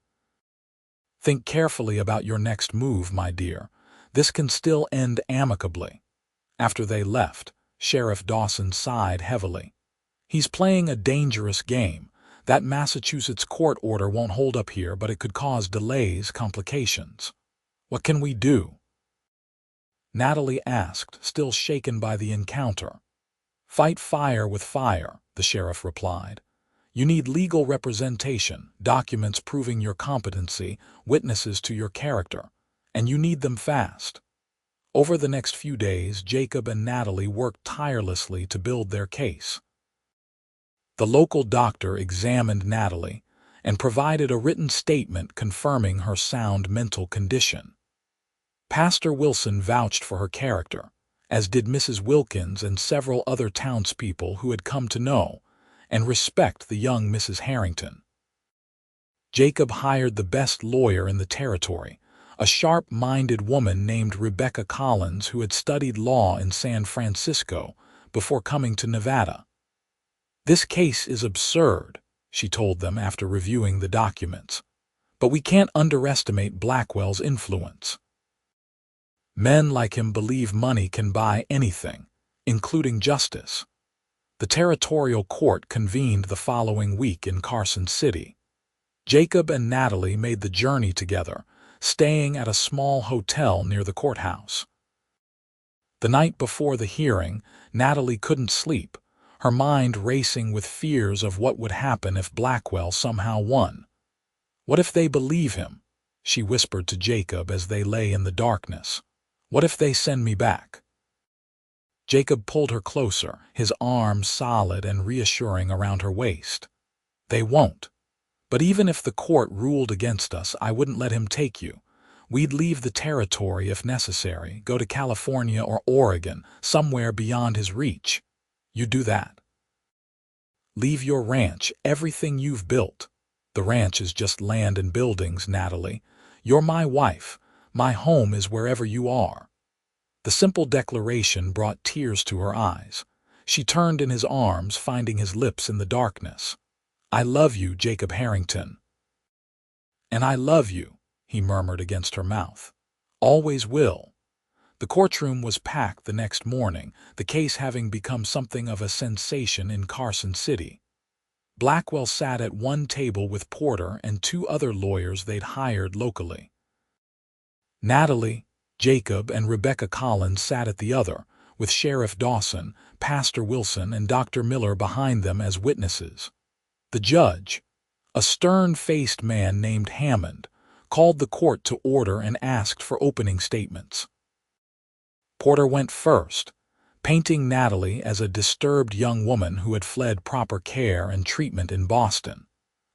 S1: "Think carefully about your next move, my dear. This can still end amicably." After they left, Sheriff Dawson sighed heavily. "He's playing a dangerous game. That Massachusetts court order won't hold up here, but it could cause delays, complications. What can we do?" Natalie asked, still shaken by the encounter. "Fight fire with fire," the sheriff replied. "You need legal representation, documents proving your competency, witnesses to your character, and you need them fast." Over the next few days, Jacob and Natalie worked tirelessly to build their case. The local doctor examined Natalie and provided a written statement confirming her sound mental condition. Pastor Wilson vouched for her character, as did Mrs. Wilkins and several other townspeople who had come to know and respect the young Mrs. Harrington. Jacob hired the best lawyer in the territory, a sharp-minded woman named Rebecca Collins who had studied law in San Francisco before coming to Nevada. "This case is absurd," she told them after reviewing the documents, "but we can't underestimate Blackwell's influence. Men like him believe money can buy anything, including justice." The territorial court convened the following week in Carson City. Jacob and Natalie made the journey together, staying at a small hotel near the courthouse. The night before the hearing, Natalie couldn't sleep, her mind racing with fears of what would happen if Blackwell somehow won. "What if they believe him?" she whispered to Jacob as they lay in the darkness. "What if they send me back?" Jacob pulled her closer, his arms solid and reassuring around her waist. "They won't. But even if the court ruled against us, I wouldn't let him take you. We'd leave the territory if necessary, go to California or Oregon, somewhere beyond his reach. You do that. Leave your ranch, everything you've built." "The ranch is just land and buildings, Natalie. You're my wife. My home is wherever you are." The simple declaration brought tears to her eyes. She turned in his arms, finding his lips in the darkness. "I love you, Jacob Harrington." "And I love you," he murmured against her mouth. "Always will." The courtroom was packed the next morning, the case having become something of a sensation in Carson City. Blackwell sat at one table with Porter and two other lawyers they'd hired locally. Natalie, Jacob, and Rebecca Collins sat at the other, with Sheriff Dawson, Pastor Wilson, and Dr. Miller behind them as witnesses. The judge, a stern-faced man named Hammond, called the court to order and asked for opening statements. Porter went first, painting Natalie as a disturbed young woman who had fled proper care and treatment in Boston,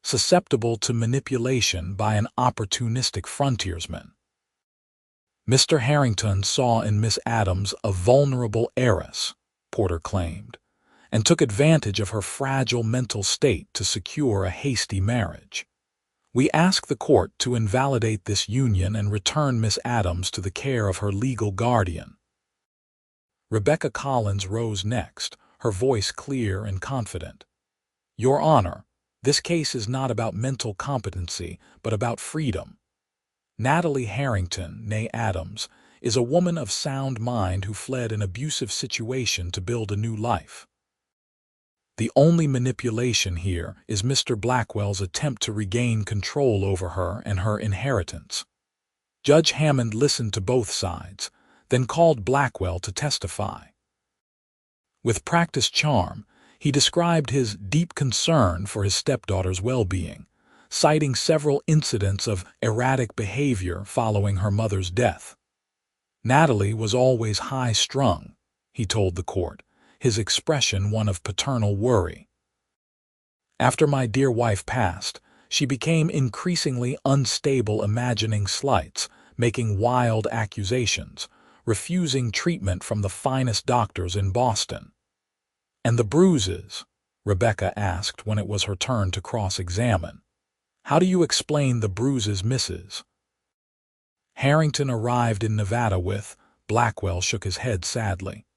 S1: susceptible to manipulation by an opportunistic frontiersman. Mr. Harrington saw in Miss Adams a vulnerable heiress, Porter claimed, and took advantage of her fragile mental state to secure a hasty marriage. We ask the court to invalidate this union and return Miss Adams to the care of her legal guardian. Rebecca Collins rose next, her voice clear and confident. Your Honor, this case is not about mental competency, but about freedom. Natalie Harrington, née Adams, is a woman of sound mind who fled an abusive situation to build a new life. The only manipulation here is Mr. Blackwell's attempt to regain control over her and her inheritance. Judge Hammond listened to both sides, then called Blackwell to testify. With practiced charm, he described his deep concern for his stepdaughter's well-being, citing several incidents of erratic behavior following her mother's death. Natalie was always high-strung, he told the court, his expression one of paternal worry. After my dear wife passed, she became increasingly unstable, imagining slights, making wild accusations, refusing treatment from the finest doctors in Boston. And the bruises? Rebecca asked when it was her turn to cross-examine. How do you explain the bruises, Mrs.? Harrington arrived in Nevada with, Blackwell shook his head sadly.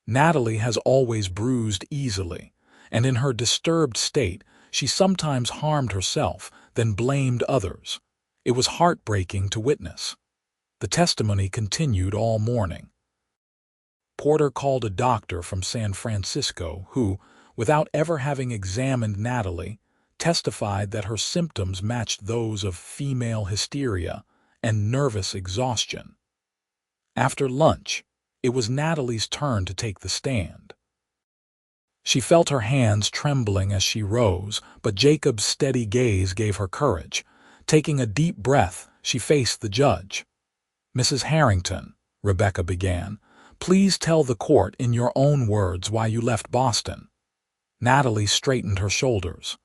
S1: Natalie has always bruised easily, and in her disturbed state, she sometimes harmed herself, then blamed others. It was heartbreaking to witness. The testimony continued all morning. Porter called a doctor from San Francisco who, without ever having examined Natalie, testified that her symptoms matched those of female hysteria and nervous exhaustion. After lunch, it was Natalie's turn to take the stand. She felt her hands trembling as she rose, but Jacob's steady gaze gave her courage. Taking a deep breath, she faced the judge. Mrs. Harrington, Rebecca began, please tell the court in your own words why you left Boston. Natalie straightened her shoulders.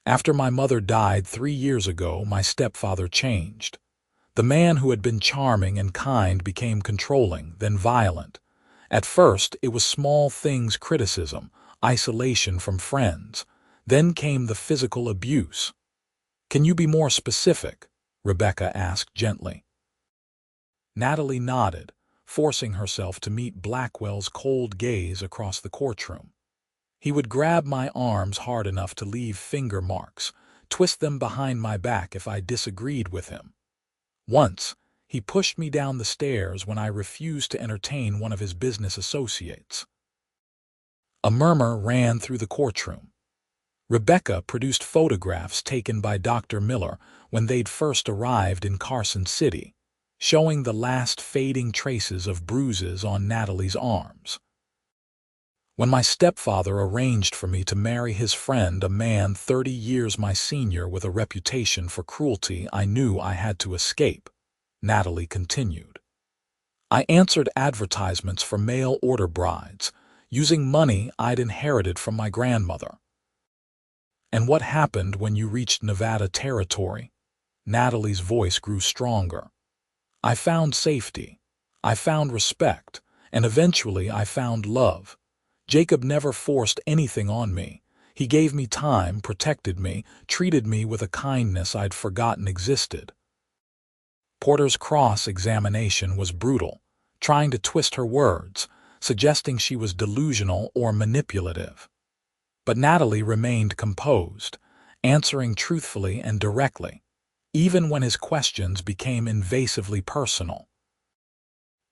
S1: After my mother died 3 years ago, my stepfather changed. The man who had been charming and kind became controlling, then violent. At first, it was small things criticism, isolation from friends. Then came the physical abuse. Can you be more specific? Rebecca asked gently. Natalie nodded, forcing herself to meet Blackwell's cold gaze across the courtroom. He would grab my arms hard enough to leave finger marks, twist them behind my back if I disagreed with him. Once, he pushed me down the stairs when I refused to entertain one of his business associates. A murmur ran through the courtroom. Rebecca produced photographs taken by Dr. Miller when they'd first arrived in Carson City, showing the last fading traces of bruises on Natalie's arms. When my stepfather arranged for me to marry his friend, a man 30 years my senior with a reputation for cruelty, I knew I had to escape, Natalie continued. I answered advertisements for mail-order brides, using money I'd inherited from my grandmother. And what happened when you reached Nevada territory? Natalie's voice grew stronger. I found safety. I found respect. And eventually I found love. Jacob never forced anything on me. He gave me time, protected me, treated me with a kindness I'd forgotten existed. Porter's cross-examination was brutal, trying to twist her words, suggesting she was delusional or manipulative. But Natalie remained composed, answering truthfully and directly, even when his questions became invasively personal.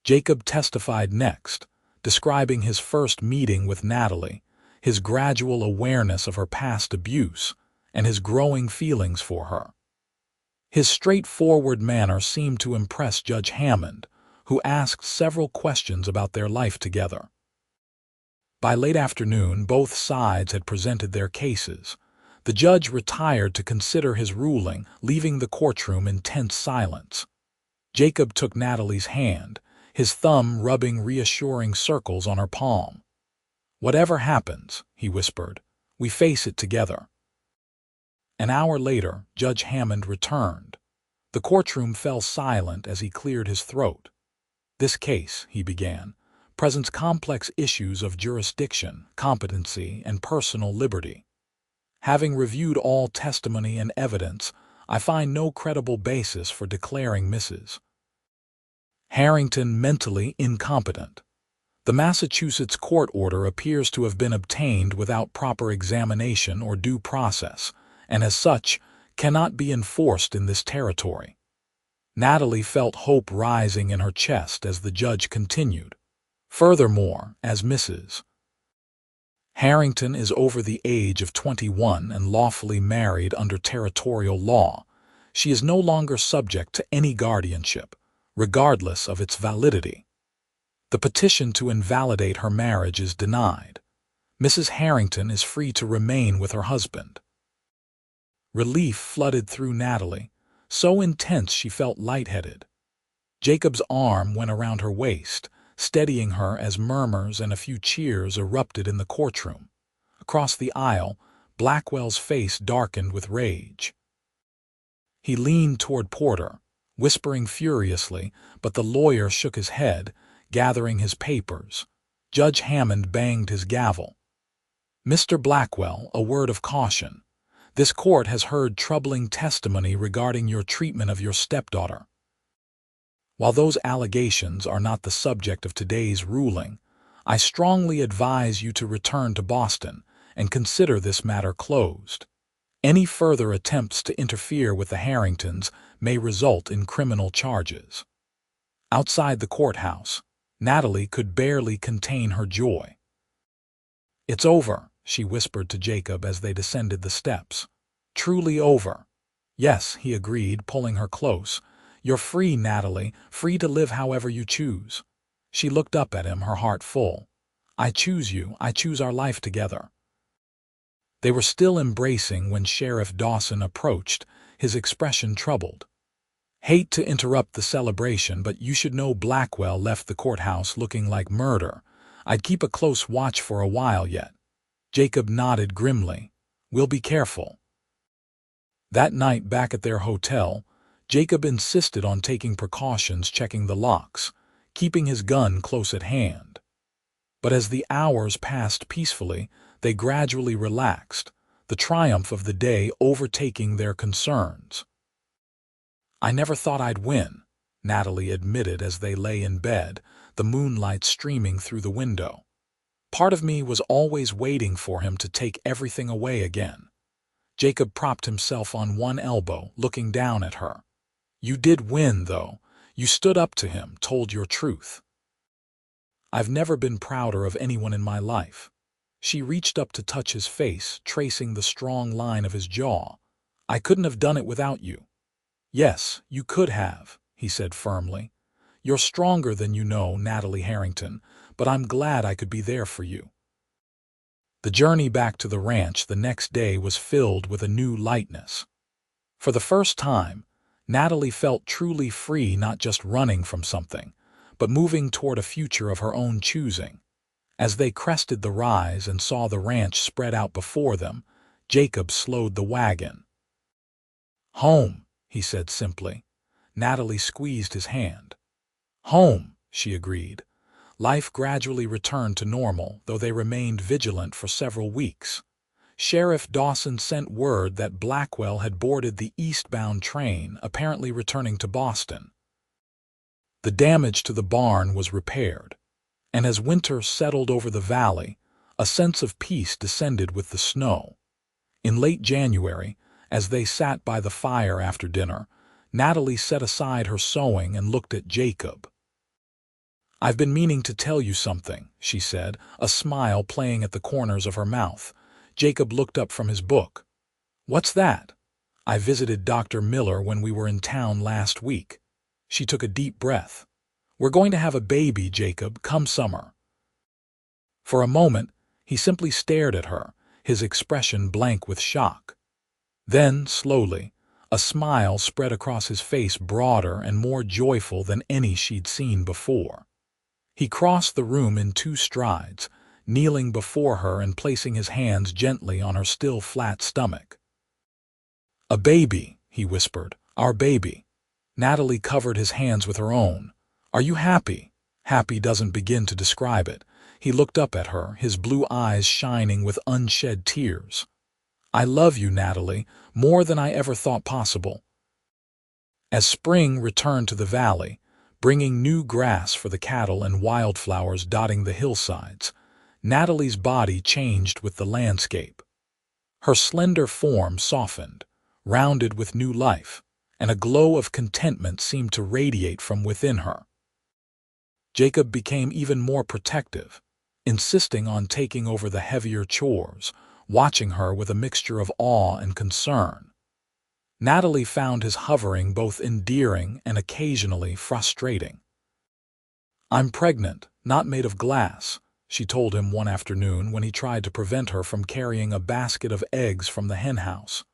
S1: Jacob testified next, describing his first meeting with Natalie, his gradual awareness of her past abuse, and his growing feelings for her. His straightforward manner seemed to impress Judge Hammond, who asked several questions about their life together. By late afternoon, both sides had presented their cases. The judge retired to consider his ruling, leaving the courtroom in tense silence. Jacob took Natalie's hand, his thumb rubbing reassuring circles on her palm. Whatever happens, he whispered, we face it together. An hour later, Judge Hammond returned. The courtroom fell silent as he cleared his throat. "This case," he began, "presents complex issues of jurisdiction, competency, and personal liberty. Having reviewed all testimony and evidence, I find no credible basis for declaring Mrs. Harrington mentally incompetent. The Massachusetts court order appears to have been obtained without proper examination or due process, and as such, cannot be enforced in this territory." Natalie felt hope rising in her chest as the judge continued. "Furthermore, as Mrs. Harrington is over the age of 21 and lawfully married under territorial law, she is no longer subject to any guardianship, regardless of its validity. The petition to invalidate her marriage is denied. Mrs. Harrington is free to remain with her husband." Relief flooded through Natalie, so intense she felt lightheaded. Jacob's arm went around her waist, steadying her as murmurs and a few cheers erupted in the courtroom. Across the aisle, Blackwell's face darkened with rage. He leaned toward Porter, whispering furiously, but the lawyer shook his head, gathering his papers. Judge Hammond banged his gavel. "Mr. Blackwell, a word of caution. This court has heard troubling testimony regarding your treatment of your stepdaughter. While those allegations are not the subject of today's ruling, I strongly advise you to return to Boston and consider this matter closed. Any further attempts to interfere with the Harringtons may result in criminal charges." Outside the courthouse, Natalie could barely contain her joy. "It's over," she whispered to Jacob as they descended the steps. "Truly over." "Yes," he agreed, pulling her close. "You're free, Natalie, free to live however you choose." She looked up at him, her heart full. "I choose you. I choose our life together." They were still embracing when Sheriff Dawson approached, his expression troubled. "Hate to interrupt the celebration, but you should know Blackwell left the courthouse looking like murder. I'd keep a close watch for a while yet." Jacob nodded grimly. "We'll be careful." That night back at their hotel, Jacob insisted on taking precautions, checking the locks, keeping his gun close at hand. But as the hours passed peacefully, they gradually relaxed, the triumph of the day overtaking their concerns. "I never thought I'd win," Natalie admitted as they lay in bed, the moonlight streaming through the window. "Part of me was always waiting for him to take everything away again." Jacob propped himself on one elbow, looking down at her. "You did win, though. You stood up to him, told your truth." "I've never been prouder of anyone in my life." She reached up to touch his face, tracing the strong line of his jaw. "I couldn't have done it without you." "Yes, you could have," he said firmly. "You're stronger than you know, Natalie Harrington, but I'm glad I could be there for you." The journey back to the ranch the next day was filled with a new lightness. For the first time, Natalie felt truly free, not just running from something, but moving toward a future of her own choosing. As they crested the rise and saw the ranch spread out before them, Jacob slowed the wagon. "Home," he said simply. Natalie squeezed his hand. "Home," she agreed. Life gradually returned to normal, though they remained vigilant for several weeks. Sheriff Dawson sent word that Blackwell had boarded the eastbound train, apparently returning to Boston. The damage to the barn was repaired, and as winter settled over the valley, a sense of peace descended with the snow. In late January, as they sat by the fire after dinner, Natalie set aside her sewing and looked at Jacob. "I've been meaning to tell you something," she said, a smile playing at the corners of her mouth. Jacob looked up from his book. "What's that?" "I visited Dr. Miller when we were in town last week." She took a deep breath. "We're going to have a baby, Jacob, come summer." For a moment, he simply stared at her, his expression blank with shock. Then, slowly, a smile spread across his face, broader and more joyful than any she'd seen before. He crossed the room in 2 strides, kneeling before her and placing his hands gently on her still flat stomach. "A baby," he whispered, "our baby." Natalie covered his hands with her own. "Are you happy?" Happy doesn't begin to describe it. He looked up at her, his blue eyes shining with unshed tears. "I love you, Natalie, more than I ever thought possible." As spring returned to the valley, bringing new grass for the cattle and wildflowers dotting the hillsides, Natalie's body changed with the landscape. Her slender form softened, rounded with new life, and a glow of contentment seemed to radiate from within her. Jacob became even more protective, insisting on taking over the heavier chores, watching her with a mixture of awe and concern. Natalie found his hovering both endearing and occasionally frustrating. "I'm pregnant, not made of glass," she told him one afternoon when he tried to prevent her from carrying a basket of eggs from the henhouse.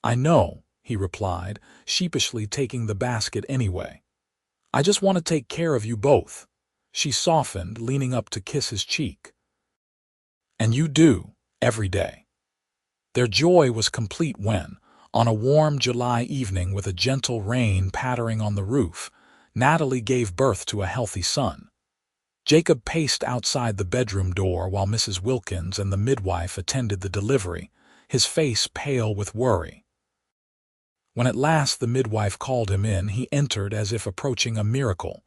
S1: "I know," he replied, sheepishly taking the basket anyway. "I just want to take care of you both." She softened, leaning up to kiss his cheek. "And you do, every day." Their joy was complete when, on a warm July evening with a gentle rain pattering on the roof, Natalie gave birth to a healthy son. Jacob paced outside the bedroom door while Mrs. Wilkins and the midwife attended the delivery, his face pale with worry. When at last the midwife called him in, he entered as if approaching a miracle.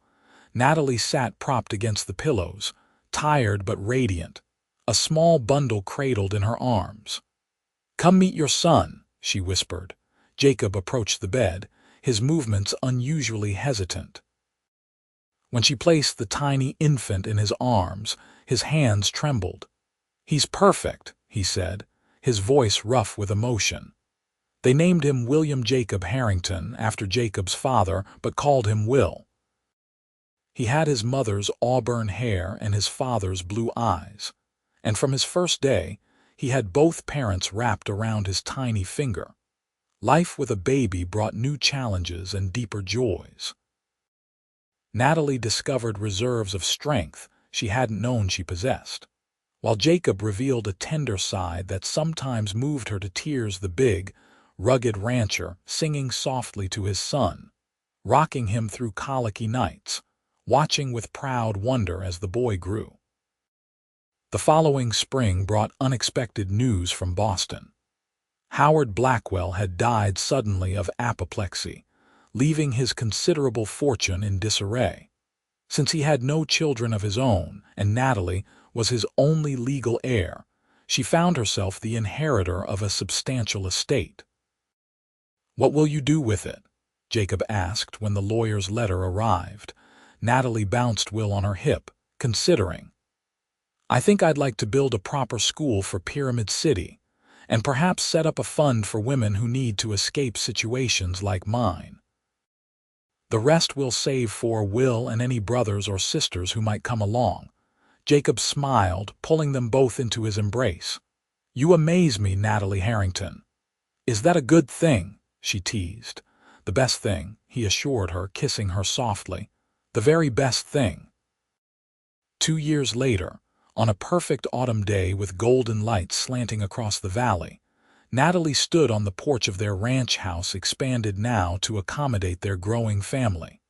S1: Natalie sat propped against the pillows, tired but radiant, a small bundle cradled in her arms. "Come meet your son," she whispered. Jacob approached the bed, his movements unusually hesitant. When she placed the tiny infant in his arms, his hands trembled. "He's perfect," he said, his voice rough with emotion. They named him William Jacob Harrington after Jacob's father, but called him Will. He had his mother's auburn hair and his father's blue eyes, and from his first day, he had both parents wrapped around his tiny finger. Life with a baby brought new challenges and deeper joys. Natalie discovered reserves of strength she hadn't known she possessed, while Jacob revealed a tender side that sometimes moved her to tears. The big, rugged rancher singing softly to his son, rocking him through colicky nights, watching with proud wonder as the boy grew. The following spring brought unexpected news from Boston. Howard Blackwell had died suddenly of apoplexy, leaving his considerable fortune in disarray. Since he had no children of his own, and Natalie was his only legal heir, she found herself the inheritor of a substantial estate. "What will you do with it?" Jacob asked when the lawyer's letter arrived. Natalie bounced Will on her hip, considering. "I think I'd like to build a proper school for Pyramid City, and perhaps set up a fund for women who need to escape situations like mine. The rest we'll save for Will and any brothers or sisters who might come along." Jacob smiled, pulling them both into his embrace. "You amaze me, Natalie Harrington." "Is that a good thing?" she teased. "The best thing," he assured her, kissing her softly. "The very best thing." 2 years later, on a perfect autumn day with golden lights slanting across the valley, Natalie stood on the porch of their ranch house, expanded now to accommodate their growing family.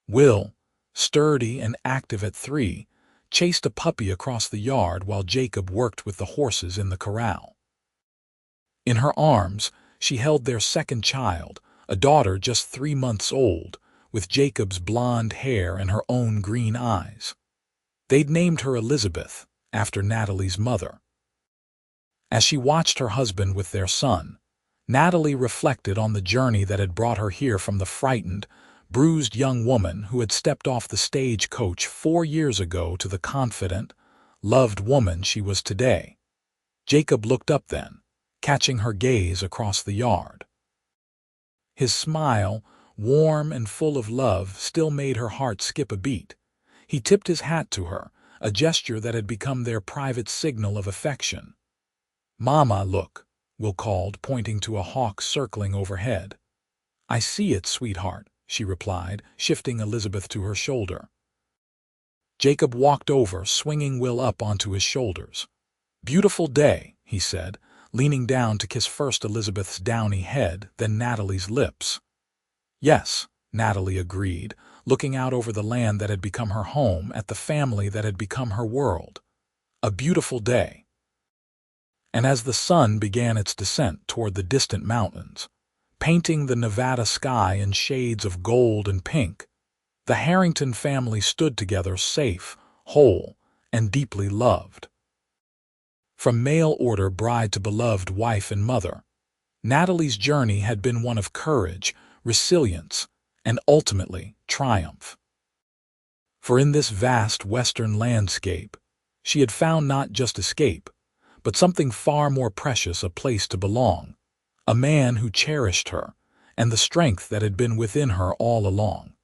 S1: Will, sturdy and active at 3, chased a puppy across the yard while Jacob worked with the horses in the corral. In her arms, she held their second child, a daughter just 3 months old, with Jacob's blonde hair and her own green eyes. They'd named her Elizabeth, after Natalie's mother. As she watched her husband with their son, Natalie reflected on the journey that had brought her here from the frightened, bruised young woman who had stepped off the stagecoach 4 years ago to the confident, loved woman she was today. Jacob looked up then, catching her gaze across the yard. His smile, warm and full of love, still made her heart skip a beat. He tipped his hat to her, a gesture that had become their private signal of affection. "Mama, look," Will called, pointing to a hawk circling overhead. "I see it, sweetheart," she replied, shifting Elizabeth to her shoulder. Jacob walked over, swinging Will up onto his shoulders. "Beautiful day," he said, leaning down to kiss first Elizabeth's downy head, then Natalie's lips. "Yes," Natalie agreed, looking out over the land that had become her home at the family that had become her world. A beautiful day. And as the sun began its descent toward the distant mountains, painting the Nevada sky in shades of gold and pink, the Harrington family stood together safe, whole, and deeply loved. From mail-order bride to beloved wife and mother, Natalie's journey had been one of courage, resilience, and ultimately triumph. For in this vast western landscape, she had found not just escape, but something far more precious, a place to belong, a man who cherished her, and the strength that had been within her all along.